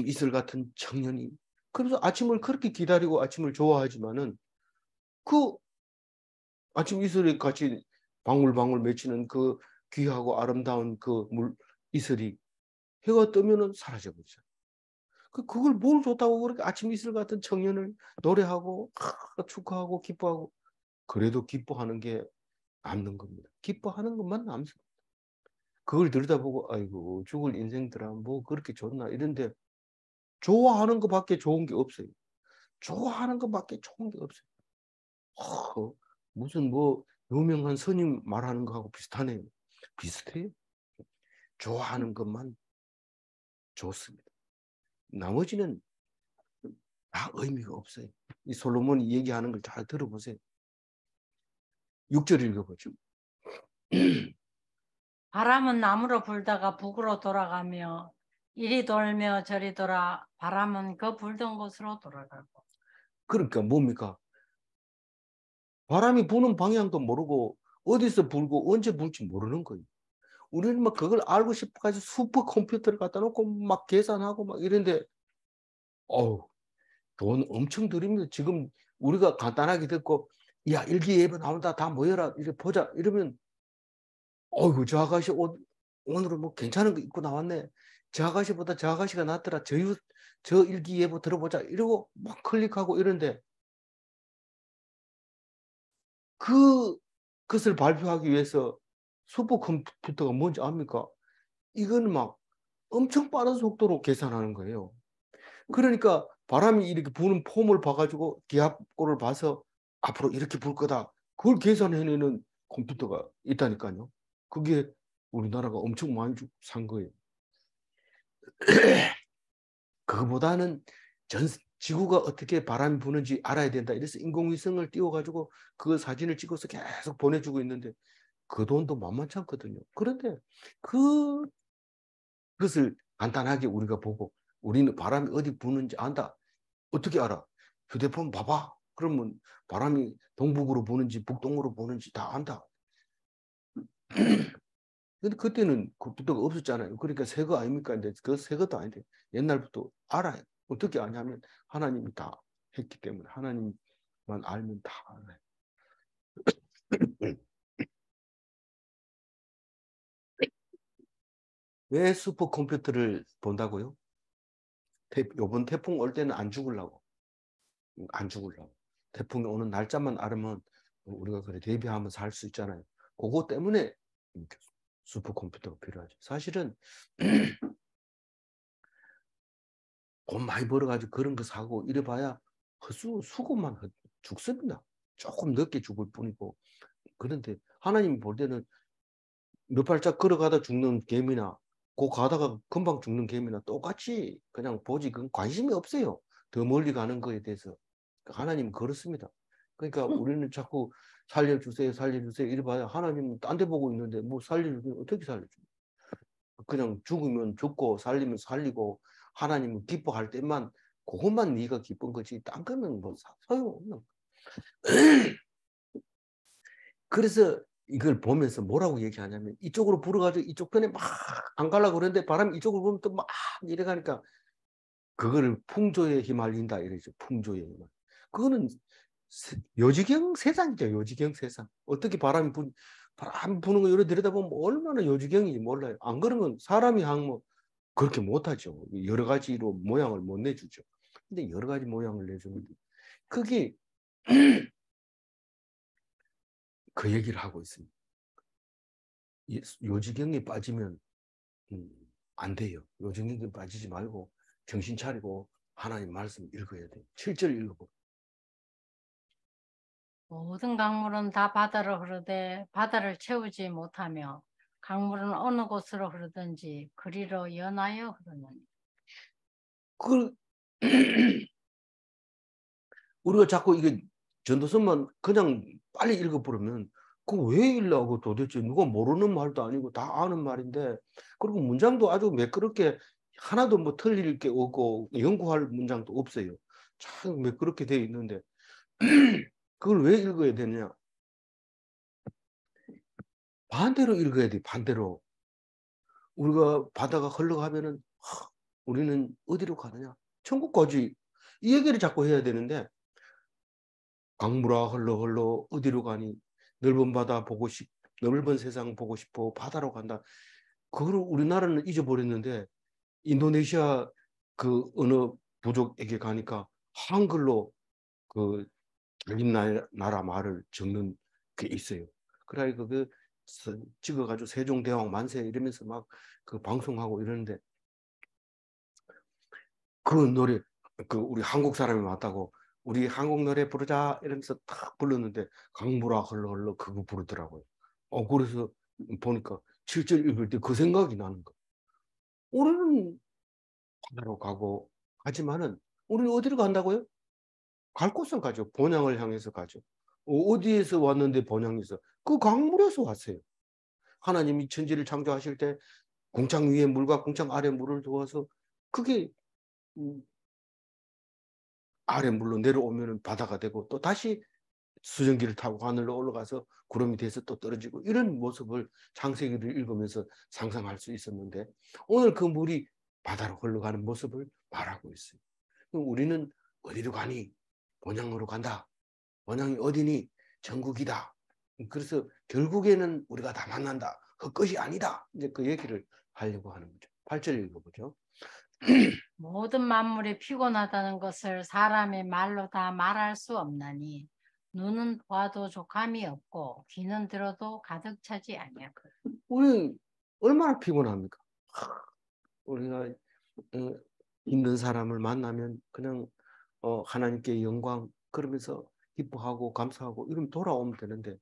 이슬 같은 청년이. 그래서 아침을 그렇게 기다리고 아침을 좋아하지만은 그 아침 이슬이 같이 방울방울 맺히는 그 귀하고 아름다운 그 이슬이 해가 뜨면은 사라져 버리죠. 그걸 뭘 좋다고 그렇게 아침 이슬 같은 청년을 노래하고 축하하고 기뻐하고 그래도 기뻐하는 게 남는 겁니다. 기뻐하는 것만 남습니다. 그걸 들여다보고 아이고 죽을 인생들아 뭐 그렇게 좋나 이런데 좋아하는 것밖에 좋은 게 없어요. 좋아하는 것밖에 좋은 게 없어요. 무슨 뭐 유명한 스님 말하는 거하고 비슷하네요. 비슷해요. 좋아하는 것만 좋습니다. 나머지는 다 의미가 없어요. 이 솔로몬이 얘기하는 걸 잘 들어보세요. 6절 읽어보죠. 바람은 남으로 불다가 북으로 돌아가며 이리 돌며 저리 돌아 바람은 그 불던 곳으로 돌아가고. 그러니까 뭡니까? 바람이 부는 방향도 모르고 어디서 불고 언제 불지 모르는 거예요. 우리는 막 그걸 알고 싶어가지고 슈퍼컴퓨터를 갖다 놓고 막 계산하고 막 이런데 어우 돈 엄청 들입니다. 지금 우리가 간단하게 듣고 야 일기예보 나온다 다 모여라 이래 보자 이러면 어이구 저 아가씨 옷 오늘은 뭐 괜찮은 거 입고 나왔네. 저 아가씨보다 저 아가씨가 낫더라. 저 일기예보 들어보자 이러고 막 클릭하고 이런데 그것을 발표하기 위해서 슈퍼컴퓨터가 뭔지 압니까? 이거는 막 엄청 빠른 속도로 계산하는 거예요. 그러니까 바람이 이렇게 부는 폼을 봐가지고 기압골을 봐서 앞으로 이렇게 불 거다. 그걸 계산해내는 컴퓨터가 있다니까요. 그게 우리나라가 엄청 많이 산 거예요. 그거보다는 지구가 어떻게 바람이 부는지 알아야 된다. 이래서 인공위성을 띄워가지고 그 사진을 찍어서 계속 보내주고 있는데 그 돈도 만만치 않거든요. 그런데 그것을 간단하게 우리가 보고 우리는 바람이 어디 부는지 안다. 어떻게 알아? 휴대폰 봐봐. 그러면 바람이 동북으로 부는지 북동으로 부는지 다 안다. 근데 그때는 컴퓨터가 없었잖아요. 그러니까 새 거 아닙니까? 근데 그 새 것도 아닌데 옛날부터 알아요. 어떻게 아냐면 하나님이 다 했기 때문에 하나님만 알면 다 알아요. 왜 슈퍼컴퓨터를 본다고요? 요번 태풍 올 때는 안 죽으려고. 안 죽으려고. 태풍이 오는 날짜만 알으면 우리가 그래 대비하면서 할 수 있잖아요. 그거 때문에 슈퍼컴퓨터가 필요하죠. 사실은 돈 많이 벌어가지고 그런 거 사고 이래봐야 수고만 죽습니다. 조금 늦게 죽을 뿐이고. 그런데 하나님이 볼 때는 몇 발짝 걸어가다 죽는 개미나 그 가다가 금방 죽는 개미나 똑같이 그냥 보지 그건 관심이 없어요. 더 멀리 가는 거에 대해서. 하나님은 그렇습니다. 그러니까 우리는 자꾸 살려주세요, 살려주세요 이래봐야 하나님은 딴 데 보고 있는데 뭐 살려주면 어떻게 살려줘? 그냥 죽으면 죽고 살리면 살리고 하나님은 기뻐할 때만 그것만 네가 기쁜 거지 딴 거는 뭐 소용없는. 그래서 이걸 보면서 뭐라고 얘기하냐면 이쪽으로 불어가지고 이쪽 편에 막 안 가려고 그러는데 바람이 이쪽으로 불면 또 막 이래 가니까 그거를 풍조에 휘말린다 이러죠. 풍조에 휘말. 그거는 요지경 세상이죠. 요지경 세상. 어떻게 바람 부는 거 여러 들여다보면 얼마나 요지경인지 몰라요. 안 그러면 사람이 뭐 그렇게 못하죠. 여러 가지로 모양을 못 내주죠. 근데 여러 가지 모양을 내주는데 그게 그 얘기를 하고 있습니다. 요지경에 빠지면 안 돼요. 요지경에 빠지지 말고 정신 차리고 하나님 말씀 읽어야 돼요. 7절 읽어보. 모든 강물은 다 바다로 흐르되 바다를 채우지 못하며 강물은 어느 곳으로 흐르든지 그리로 연하여 흐르느니. 그 우리가 자꾸 이게 전도서만 그냥 빨리 읽어버리면 그거 왜 읽라고 도대체 누가 모르는 말도 아니고 다 아는 말인데 그리고 문장도 아주 매끄럽게 하나도 뭐 틀릴 게 없고 연구할 문장도 없어요. 참 매끄럽게 되어 있는데 그걸 왜 읽어야 되느냐? 반대로 읽어야 돼. 반대로. 우리가 바다가 흘러가면은 우리는 어디로 가느냐? 천국 가지. 이 얘기를 자꾸 해야 되는데 강물아 흘러 흘러 어디로 가니? 넓은 바다 보고 넓은 세상 보고 싶어. 바다로 간다. 그걸 우리나라는 잊어버렸는데 인도네시아 그 어느 부족에게 가니까 한글로 그 자기 나라 말을 적는 게 있어요. 그래 그 찍어가지고 세종대왕 만세 이러면서 막 그 방송하고 이러는데 그 노래 그 우리 한국 사람이 왔다고 우리 한국 노래 부르자 이러면서 탁 불렀는데 강물아 흘러 흘러 그거 부르더라고요. 그래서 보니까 7절 읽을 때 그 생각이 나는 거. 우리는 바다로 가고 하지만은 우리는 어디로 간다고요? 갈 곳은 가죠. 본향을 향해서 가죠. 어디에서 왔는데 본향에서? 그 강물에서 왔어요. 하나님이 천지를 창조하실 때 궁창 위에 물과 궁창 아래 물을 두어서 그게 아래 물로 내려오면 바다가 되고 또 다시 수증기를 타고 하늘로 올라가서 구름이 돼서 또 떨어지고 이런 모습을 창세기를 읽으면서 상상할 수 있었는데 오늘 그 물이 바다로 흘러가는 모습을 말하고 있어요. 우리는 어디로 가니? 본향으로 간다. 본향이 어디니? 천국이다. 그래서 결국에는 우리가 다 만난다. 헛것이 아니다. 이제 그 얘기를 하려고 하는 거죠. 8절 읽어보죠. 모든 만물이 피곤하다는 것을 사람의 말로 다 말할 수 없나니 눈은 보아도 족함이 없고 귀는 들어도 가득 차지 아니하거든. 우리 얼마나 피곤합니까? 우리가 있는 사람을 만나면 그냥 하나님께 영광 그러면서 기뻐하고 감사하고 이러면 돌아오면 되는데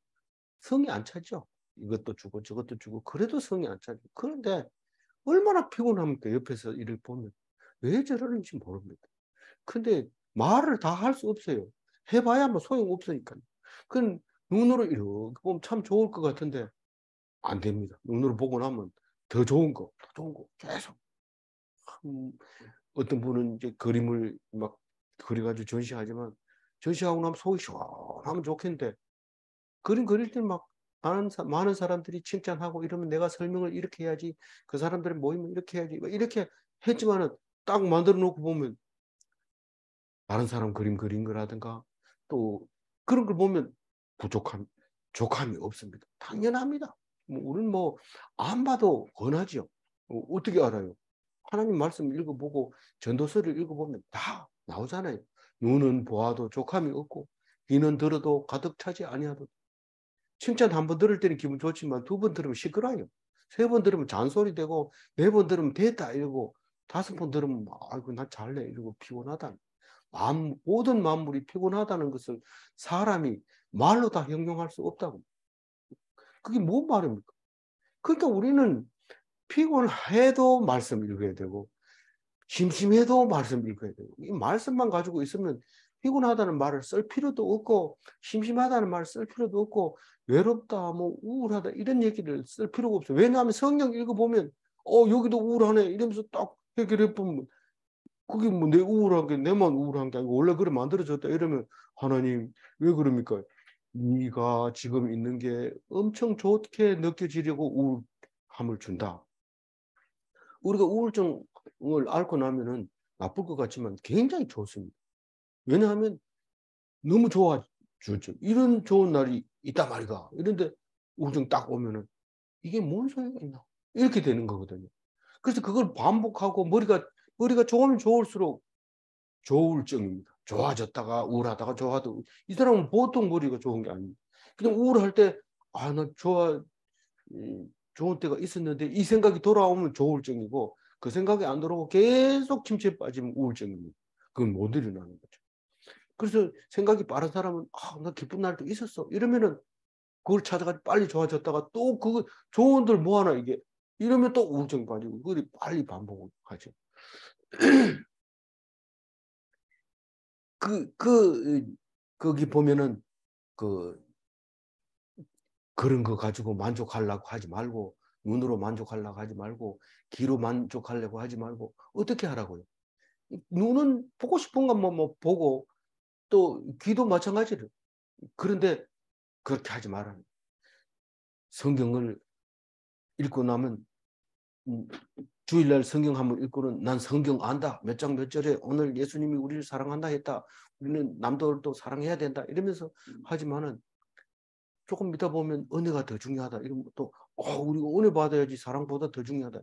성이 안 차죠. 이것도 주고 저것도 주고 그래도 성이 안 차죠. 그런데 얼마나 피곤합니까? 옆에서 이를 보면 왜 저러는지 모릅니다. 근데 말을 다 할 수 없어요. 해봐야 뭐 소용없으니까요. 그건 눈으로 이렇게 보면 참 좋을 것 같은데 안 됩니다. 눈으로 보고 나면 더 좋은 거, 더 좋은 거 계속. 어떤 분은 이제 그림을 막 그려가지고 전시하지만 전시하고 나면 속이 시원하면 좋겠는데 그림 그릴 때 막 많은 사람들이 칭찬하고 이러면 내가 설명을 이렇게 해야지 그 사람들이 모이면 이렇게 해야지 이렇게 했지만은 딱 만들어 놓고 보면 다른 사람 그림 그린 거라든가 또 그런 걸 보면 족함이 없습니다. 당연합니다. 우리는 뭐 안 봐도 권하죠. 어떻게 알아요? 하나님 말씀 읽어보고 전도서를 읽어보면 다 나오잖아요. 눈은 보아도 족함이 없고 귀는 들어도 가득 차지 아니하도 칭찬 한 번 들을 때는 기분 좋지만 두 번 들으면 시끄러워요. 세 번 들으면 잔소리 되고 네 번 들으면 됐다 이러고 다섯 번 들으면 아이고 난 잘래 이러고 피곤하다. 모든 만물이 피곤하다는 것을 사람이 말로 다 형용할 수 없다고. 그게 뭔 말입니까? 그러니까 우리는 피곤해도 말씀 읽어야 되고 심심해도 말씀 읽어야 되고 이 말씀만 가지고 있으면 피곤하다는 말을 쓸 필요도 없고 심심하다는 말을 쓸 필요도 없고 외롭다 뭐 우울하다 이런 얘기를 쓸 필요가 없어요. 왜냐하면 성경 읽어보면 여기도 우울하네 이러면서 딱 해결해 보면 그게 뭐 내 우울한 게 내만 우울한 게 아니고 원래 그래 만들어졌다 이러면 하나님 왜 그럽니까? 네가 지금 있는 게 엄청 좋게 느껴지려고 우울함을 준다. 우리가 우울증을 앓고 나면은 나쁠 것 같지만 굉장히 좋습니다. 왜냐하면 너무 좋아주죠. 이런 좋은 날이 있단 말이가. 이런데 우울증 딱 오면은 이게 뭔 소용이 있나? 이렇게 되는 거거든요. 그래서 그걸 반복하고 머리가 좋으면 좋을수록 조울증입니다. 좋아졌다가 우울하다가 좋아도 이 사람은 보통 머리가 좋은 게 아닙니다. 그냥 우울할 때 나 좋을 때가 있었는데 이 생각이 돌아오면 조울증이고 그 생각이 안 돌아오고 계속 침체에 빠지면 우울증입니다. 그건 못 일어나는 거죠. 그래서 생각이 빠른 사람은 나 기쁜 날도 있었어. 이러면은 그걸 찾아가지고 빨리 좋아졌다가 또 그 좋은들 뭐하나 이게 이러면 또 우울증이 빠지고 그걸 빨리 반복을 하죠. 거기 보면은 그 그런 거 가지고 만족하려고 하지 말고 눈으로 만족하려고 하지 말고 귀로 만족하려고 하지 말고 어떻게 하라고요? 눈은 보고 싶은 것만 뭐 보고 또 귀도 마찬가지로 그런데 그렇게 하지 말아요. 성경을 읽고 나면 주일날 성경 한번 읽고는 난 성경 안다. 몇 장 몇 절에 오늘 예수님이 우리를 사랑한다 했다. 우리는 남들도 사랑해야 된다. 이러면서 하지만은 조금 믿다 보면 은혜가 더 중요하다. 이러면 또 우리가 은혜 받아야지 사랑보다 더 중요하다.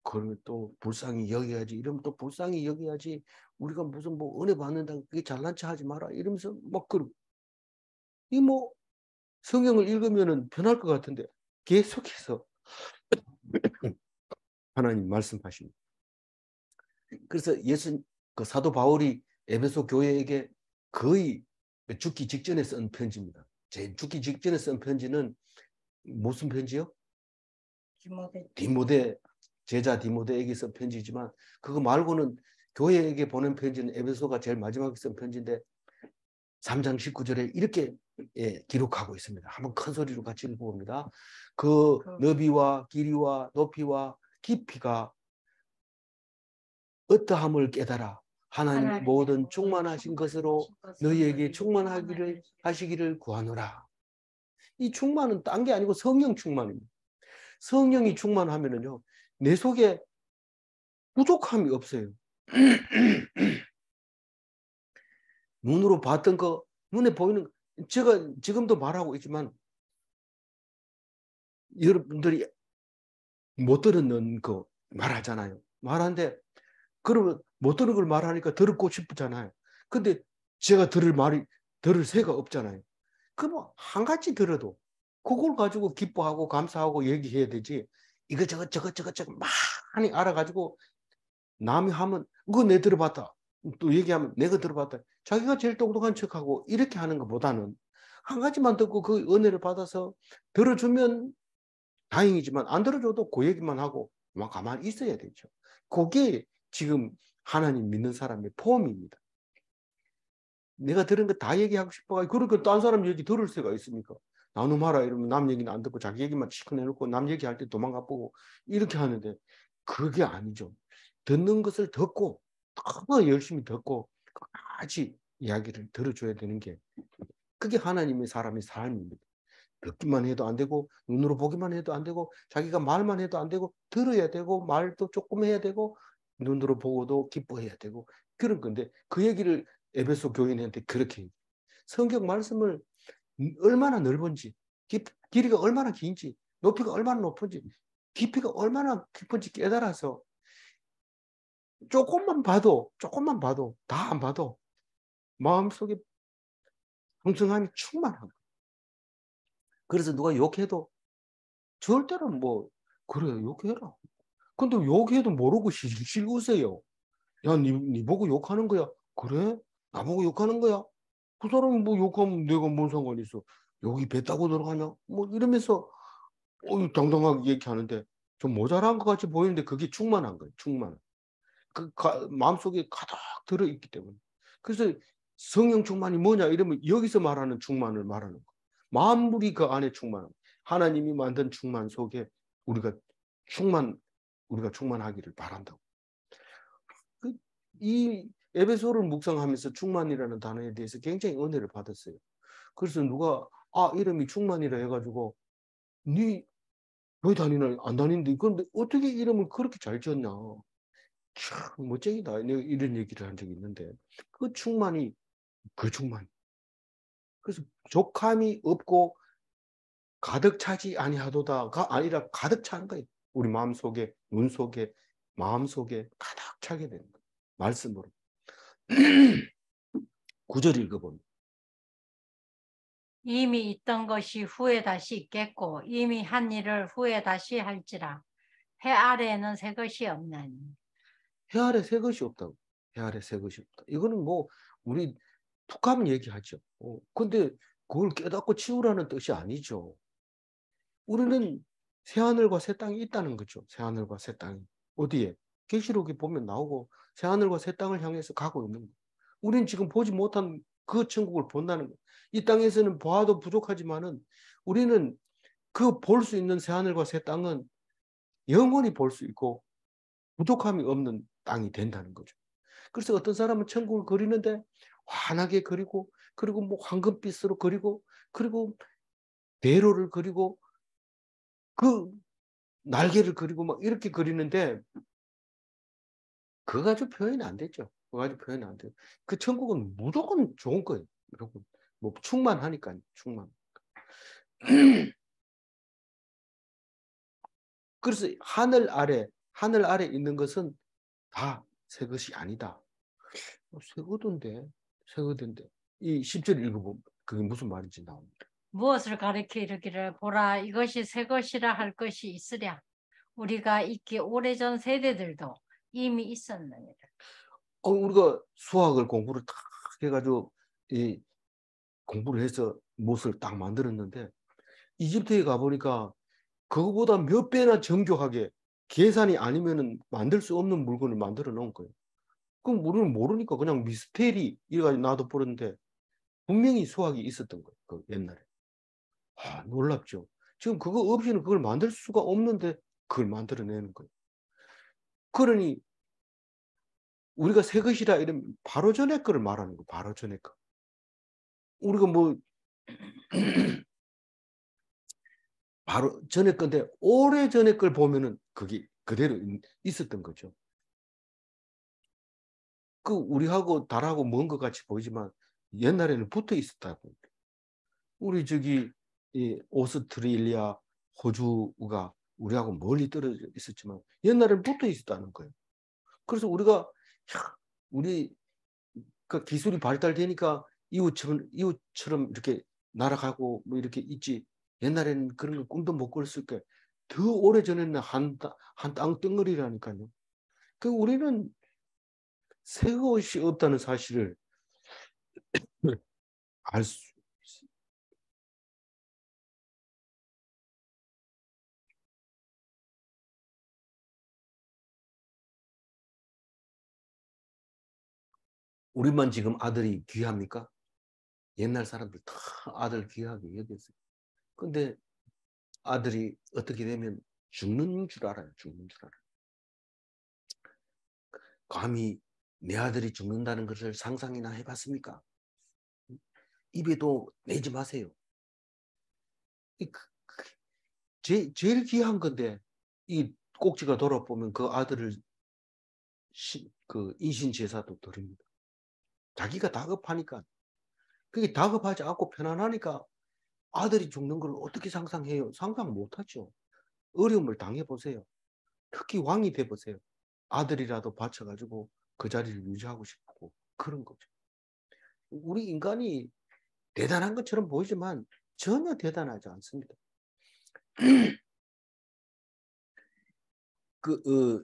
그러면 또 불쌍히 여겨야지. 이러면 또 불쌍히 여겨야지. 우리가 무슨 뭐 은혜 받는다. 그게 잘난 체 하지 마라. 이러면서 막 그러고. 이 뭐 성경을 읽으면은 변할 것 같은데 계속해서 하나님 말씀하십니다. 그래서 그 사도 바울이 에베소 교회에게 거의 죽기 직전에 쓴 편지입니다. 죽기 직전에 쓴 편지는 무슨 편지요? 디모데 제자 디모데에게 쓴 편지지만 그거 말고는 교회에게 보낸 편지는 에베소가 제일 마지막에 쓴 편지인데 3장 19절에 이렇게 기록하고 있습니다. 한번 큰 소리로 같이 읽어봅니다. 그 너비와 길이와 높이와 깊이가 어떠함을 깨달아 하나님의 모든 충만하신 것으로 너희에게 충만하기를 하시기를 구하노라. 이 충만은 딴 게 아니고 성령 충만입니다. 성령이 충만하면은요, 내 속에 부족함이 없어요. 눈으로 봤던 거, 눈에 보이는 거, 제가 지금도 말하고 있지만 여러분들이 못 들었는 거 말하잖아요. 말하는데 그러면 못 들은 걸 말하니까 듣고 싶잖아요. 근데 제가 들을 새가 없잖아요. 그럼 한 가지 들어도 그걸 가지고 기뻐하고 감사하고 얘기해야 되지. 이거 저거 많이 알아가지고 남이 하면 그거 내 들어봤다. 또 얘기하면 내가 들어봤다. 자기가 제일 똑똑한 척하고 이렇게 하는 것보다는 한 가지만 듣고 그 은혜를 받아서 들어주면 다행이지만 안 들어줘도 그 얘기만 하고 막 가만히 있어야 되죠. 그게 지금 하나님 믿는 사람의 폼입니다. 내가 들은 거 다 얘기하고 싶어가지고 그러니까 딴 사람 얘기 들을 수가 있습니까? 나누마라 이러면 남 얘기는 안 듣고 자기 얘기만 시커 내놓고 남 얘기할 때 도망가 보고 이렇게 하는데 그게 아니죠. 듣는 것을 듣고 더 열심히 듣고 끝까지 이야기를 들어줘야 되는 게 그게 하나님의 사람의 삶입니다. 듣기만 해도 안 되고 눈으로 보기만 해도 안 되고 자기가 말만 해도 안 되고 들어야 되고 말도 조금 해야 되고 눈으로 보고도 기뻐해야 되고 그런 건데 그 얘기를 에베소 교인한테 그렇게 성경 말씀을 얼마나 넓은지 길이가 얼마나 긴지 높이가 얼마나 높은지 깊이가 얼마나 깊은지 깨달아서 조금만 봐도 다 안 봐도 마음속에 풍성함이 충만한 거예요. 그래서 누가 욕해도 절대로 뭐 그래 욕해라. 근데 욕해도 모르고 실실 웃어요. 야, 니 보고 욕하는 거야. 그래? 나보고 욕하는 거야? 그 사람이 뭐 욕하면 내가 뭔 상관이 있어. 욕이 배 따고 들어가냐? 뭐 이러면서 당당하게 얘기하는데 좀 모자란 것 같이 보이는데 그게 충만한 거예요. 충만. 마음속에 가득 들어있기 때문에. 그래서 성령 충만이 뭐냐 이러면 여기서 말하는 충만을 말하는 거. 만물이 그 안에 충만함. 하나님이 만든 충만 속에 우리가 충만하기를 바란다고. 이 에베소를 묵상하면서 충만이라는 단어에 대해서 굉장히 은혜를 받았어요. 그래서 누가 이름이 충만이라 해가지고 네 교회 다니나 안 다니는데 그런데 어떻게 이름을 그렇게 잘 지었냐. 참 멋쟁이다. 이런 얘기를 한 적이 있는데 그 충만이 그 충만. 그래서 족함이 없고 가득 차지 아니하도다가 아니라 가득 찬 거예요. 우리 마음속에 눈 속에 마음속에 가득 차게 되는 거예요. 말씀으로. 9절 읽어봅니다. 이미 있던 것이 후에 다시 있겠고 이미 한 일을 후에 다시 할지라. 해 아래에는 새 것이 없나니. 해 아래 새 것이 없다고. 해 아래 새 것이 없다. 이거는 뭐 우리 툭하면 얘기하죠. 근데 그걸 깨닫고 치우라는 뜻이 아니죠. 우리는 새 하늘과 새 땅이 있다는 거죠. 새 하늘과 새 땅이. 어디에? 계시록에 보면 나오고 새 하늘과 새 땅을 향해서 가고 있는 거예요. 우리는 지금 보지 못한 그 천국을 본다는 거예요. 이 땅에서는 보아도 부족하지만은 우리는 그 볼 수 있는 새 하늘과 새 땅은 영원히 볼 수 있고 부족함이 없는 땅이 된다는 거죠. 그래서 어떤 사람은 천국을 그리는데 환하게 그리고 그리고 뭐 황금빛으로 그리고 그리고 대로를 그리고 그 날개를 그리고 막 이렇게 그리는데 그거 가지고 표현이 안 되죠. 그거 가지고 표현이 안 돼요. 그 천국은 무조건 좋은 거예요. 여러분. 뭐 충만하니까요. 충만. 그래서 하늘 아래 있는 것은 다 새 것이 아니다. 새 거던데. 새 거던데. 이 10절 읽어보면 그게 무슨 말인지 나옵니다. 무엇을 가리켜 이르기를 보라 이것이 새 것이라 할 것이 있으랴. 우리가 있기 오래전 세대들도 이미 있었느니라. 우리가 수학을 공부를 딱 해가지고 이 공부를 해서 못을 딱 만들었는데 이집트에 가보니까 그거보다 몇 배나 정교하게 계산이 아니면은 만들 수 없는 물건을 만들어 놓은 거예요. 그럼 우리는 모르니까 그냥 미스테리 이래가지고 놔둬 버렸는데 분명히 수학이 있었던 거예요. 그 옛날에. 놀랍죠. 지금 그거 없이는 그걸 만들 수가 없는데 그걸 만들어내는 거예요. 그러니 우리가 새 것이라 이러면 바로 전에 거를 말하는 거, 바로 전에 거. 우리가 뭐 바로 전에 건데 오래 전에 걸 보면은 그게 그대로 있었던 거죠. 그 우리하고 달하고 먼 것 같이 보이지만 옛날에는 붙어 있었다고. 우리 저기 이 오스트레일리아, 호주가 우리하고 멀리 떨어져 있었지만 옛날에는 붙어 있었다는 거예요. 그래서 우리가 우리 그 기술이 발달되니까 이웃처럼 이렇게 날아가고 뭐 이렇게 있지. 옛날에는 그런 거 꿈도 못 꿨을 거예요. 더 오래 전에는 한 땅덩어리라니까요. 그 우리는 새 것이 없다는 사실을 알 수 있어요. 우리만 지금 아들이 귀합니까? 옛날 사람들 다 아들 귀하게 여겼어요. 근데 아들이 어떻게 되면 죽는 줄 알아요. 죽는 줄 알아요. 감히 내 아들이 죽는다는 것을 상상이나 해봤습니까? 입에도 내지 마세요. 제일 귀한 건데 이 꼭지가 돌아보면 그 아들을 그 인신제사도 드립니다. 자기가 다급하니까 그게 다급하지 않고 편안하니까 아들이 죽는 걸 어떻게 상상해요? 상상 못하죠. 어려움을 당해보세요. 특히 왕이 돼보세요. 아들이라도 바쳐가지고 그 자리를 유지하고 싶고 그런 거죠. 우리 인간이 대단한 것처럼 보이지만 전혀 대단하지 않습니다. 그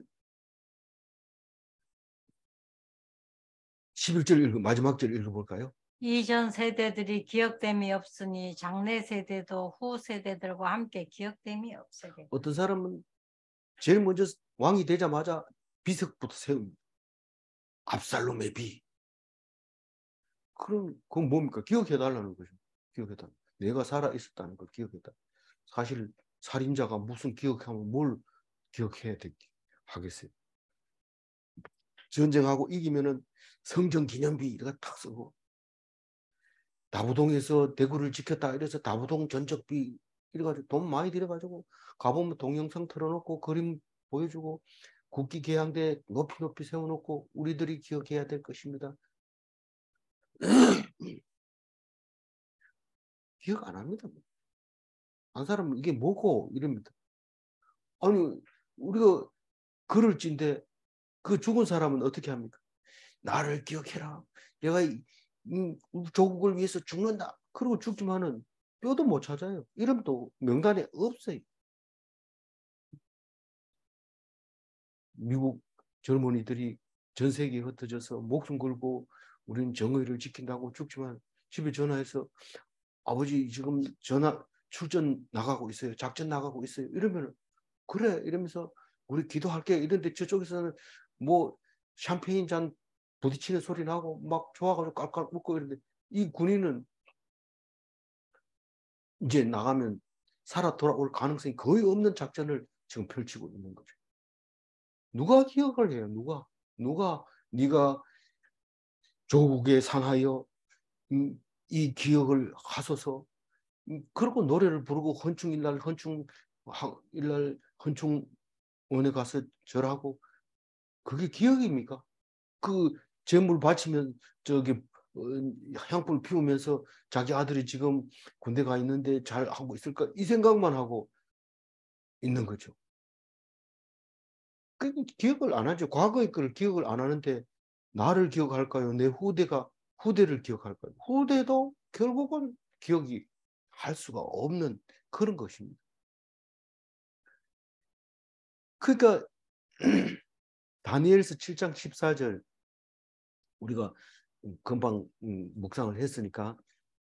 11절 마지막 절 읽어볼까요? 이전 세대들이 기억됨이 없으니 장래 세대도 후 세대들과 함께 기억됨이 없으리. 어떤 사람은 제일 먼저 왕이 되자마자 비석부터 세웁니다. 압살롬의 비. 그럼 그건 뭡니까? 기억해달라는 거죠. 기억해달라. 내가 살아 있었다는 걸 기억해달라. 사실 살인자가 무슨 기억하면 뭘 기억해야 하겠어요. 전쟁하고 이기면은 성전 기념비 이거 탁 쓰고 다부동에서 대구를 지켰다 이래서 다부동 전적비 이래가지고 돈 많이 들여가지고 가보면 동영상 틀어놓고 그림 보여주고 국기 계양대 높이 높이 세워놓고 우리들이 기억해야 될 것입니다. 기억 안 합니다. 한 사람은 이게 뭐고 이럽니다. 아니 우리가 그럴진데 그 죽은 사람은 어떻게 합니까? 나를 기억해라. 내가 조국을 위해서 죽는다. 그러고 죽지만은 뼈도 못 찾아요. 이름도 명단에 없어요. 미국 젊은이들이 전 세계에 흩어져서 목숨 걸고 우리는 정의를 지킨다고 죽지만 집에 전화해서 아버지 지금 출전 나가고 있어요. 작전 나가고 있어요. 이러면 그래 이러면서 우리 기도할게 이런데 저쪽에서는 뭐 샴페인 잔 부딪히는 소리 나고 막 좋아가지고 깔깔 웃고 이러는데 이 군인은 이제 나가면 살아 돌아올 가능성이 거의 없는 작전을 지금 펼치고 있는 거죠. 누가 기억을 해요? 누가 네가 조국에 상하여 이 기억을 하소서 그러고 노래를 부르고 헌충일날 헌충원에 가서 절하고 그게 기억입니까? 그 재물 바치면 저기 향불 피우면서 자기 아들이 지금 군대 가 있는데 잘 하고 있을까 이 생각만 하고 있는 거죠. 그 기억을 안 하죠. 과거의 걸 기억을 안 하는데 나를 기억할까요? 내 후대를 기억할까요? 후대도 결국은 기억이 할 수가 없는 그런 것입니다. 그러니까 다니엘서 7장 14절 우리가 금방 묵상을 했으니까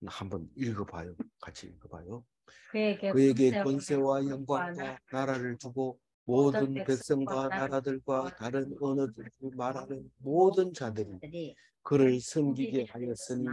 한번 읽어봐요. 같이 읽어봐요. 그에게 권세와 영광과 나라를 주고 모든 백성과 나라들과 다른 언어들을 말하는 모든 자들이 그를 섬기게 하였으니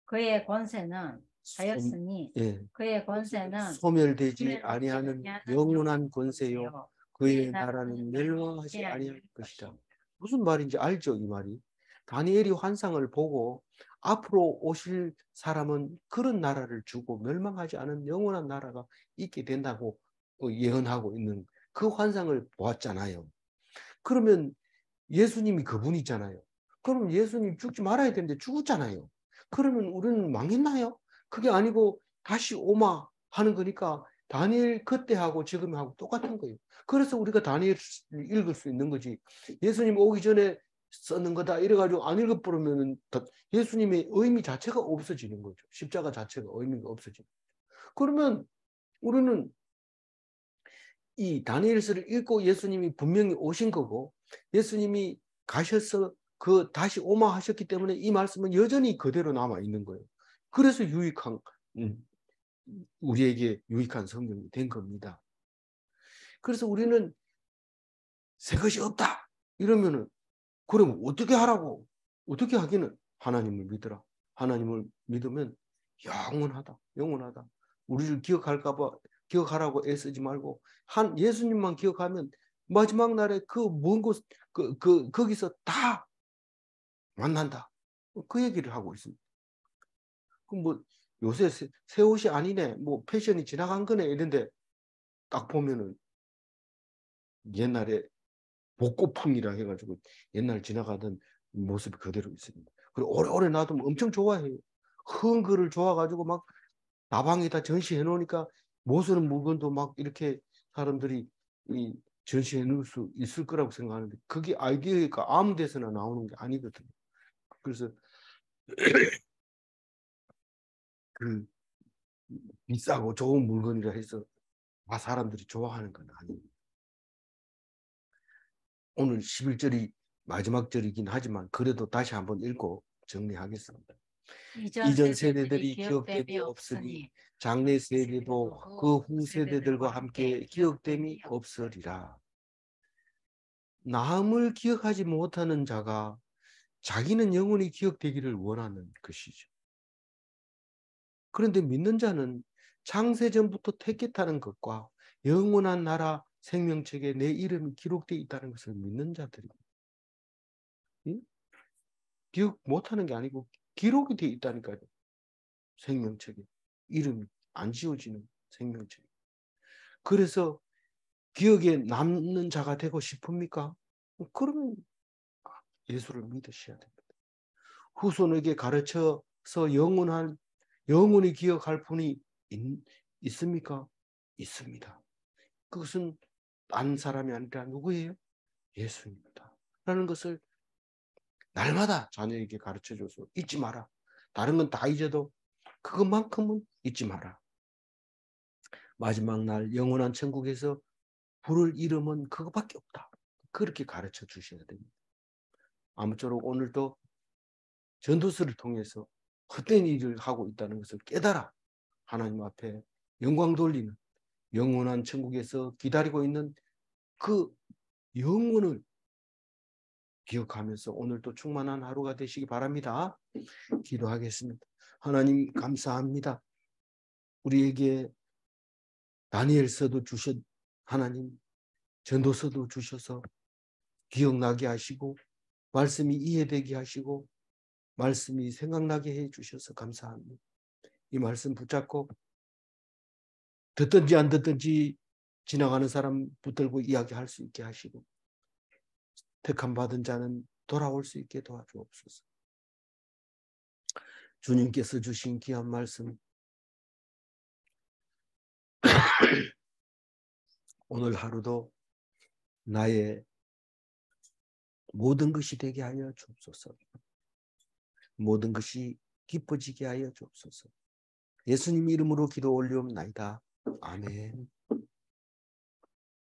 그의 권세는 하였으니 예, 그의 권세는 소멸되지 아니하는 영원한 권세요. 그의 나라는 멸망하지 아니할 것이다. 무슨 말인지 알죠, 이 말이? 다니엘이 환상을 보고 앞으로 오실 사람은 그런 나라를 주고 멸망하지 않은 영원한 나라가 있게 된다고 예언하고 있는 그 환상을 보았잖아요. 그러면 예수님이 그분이잖아요. 그럼 예수님 죽지 말아야 되는데 죽었잖아요. 그러면 우리는 망했나요? 그게 아니고 다시 오마 하는 거니까 다니엘 그때하고 지금하고 똑같은 거예요. 그래서 우리가 다니엘을 읽을 수 있는 거지. 예수님 오기 전에 썼는 거다 이래가지고 안 읽어버리면 예수님의 의미 자체가 없어지는 거죠. 십자가 자체가 의미가 없어지는 거죠. 그러면 우리는 이 다니엘서를 읽고 예수님이 분명히 오신 거고 예수님이 가셔서 그 다시 오마하셨기 때문에 이 말씀은 여전히 그대로 남아 있는 거예요. 그래서 유익한 우리에게 유익한 성경이 된 겁니다. 그래서 우리는 새 것이 없다 이러면은 그럼 어떻게 하라고? 어떻게 하기는 하나님을 믿으라. 하나님을 믿으면 영원하다. 영원하다. 우리를 기억할까봐 기억하라고 애쓰지 말고 한 예수님만 기억하면 마지막 날에 그 먼 곳 거기서 다 만난다. 그 얘기를 하고 있습니다. 그럼 뭐 요새 새 옷이 아니네. 뭐 패션이 지나간 거네 이런데 딱 보면은 옛날에 복고풍이라 해가지고 옛날 지나가던 모습이 그대로 있습니다. 그리고 오래오래 놔두면 엄청 좋아해요. 흔 거를 좋아가지고 막 다방에다 전시해 놓으니까 못 쓰는 물건도 막 이렇게 사람들이 전시해 놓을 수 있을 거라고 생각하는데 그게 아이디어가 아무 데서나 나오는 게 아니거든요. 그래서 그 비싸고 좋은 물건이라 해서 다 사람들이 좋아하는 건 아니에요. 오늘 11절이 마지막 절이긴 하지만 그래도 다시 한번 읽고 정리하겠습니다. 이전 세대들이 기억됨이 없으니 장래 세대도 그 후 세대들과 함께 기억됨이 없으리라. 남을 기억하지 못하는 자가 자기는 영원히 기억되기를 원하는 것이죠. 그런데 믿는 자는 창세전부터 택했다는 것과 영원한 나라 생명책에 내 이름이 기록되어 있다는 것을 믿는 자들입니다. 기억 못하는 게 아니고 기록이 되어 있다니까요. 생명책에 이름이 안 지워지는 생명책. 그래서 기억에 남는 자가 되고 싶습니까? 그러면 예수를 믿으셔야 됩니다. 후손에게 가르쳐서 영원히 기억할 분이 있습니까? 있습니다. 그것은 딴 사람이 아니라 누구예요? 예수입니다. 라는 것을 날마다 자녀에게 가르쳐줘서 잊지 마라. 다른 건 다 잊어도 그것만큼은 잊지 마라. 마지막 날 영원한 천국에서 부를 이름은 그것밖에 없다. 그렇게 가르쳐 주셔야 됩니다. 아무쪼록 오늘도 전도서를 통해서 헛된 일을 하고 있다는 것을 깨달아 하나님 앞에 영광 돌리는 영원한 천국에서 기다리고 있는 그 영혼을 기억하면서 오늘도 충만한 하루가 되시기 바랍니다. 기도하겠습니다. 하나님 감사합니다. 우리에게 다니엘서도 주셨 하나님 전도서도 주셔서 기억나게 하시고 말씀이 이해되게 하시고 말씀이 생각나게 해 주셔서 감사합니다. 이 말씀 붙잡고 듣든지 안 듣든지 지나가는 사람 붙들고 이야기할 수 있게 하시고 택함 받은 자는 돌아올 수 있게 도와주옵소서. 주님께서 주신 귀한 말씀 오늘 하루도 나의 모든 것이 되게 하여 주옵소서. 모든 것이 기뻐지게 하여 주옵소서. 예수님 이름으로 기도 올리옵나이다. 아멘.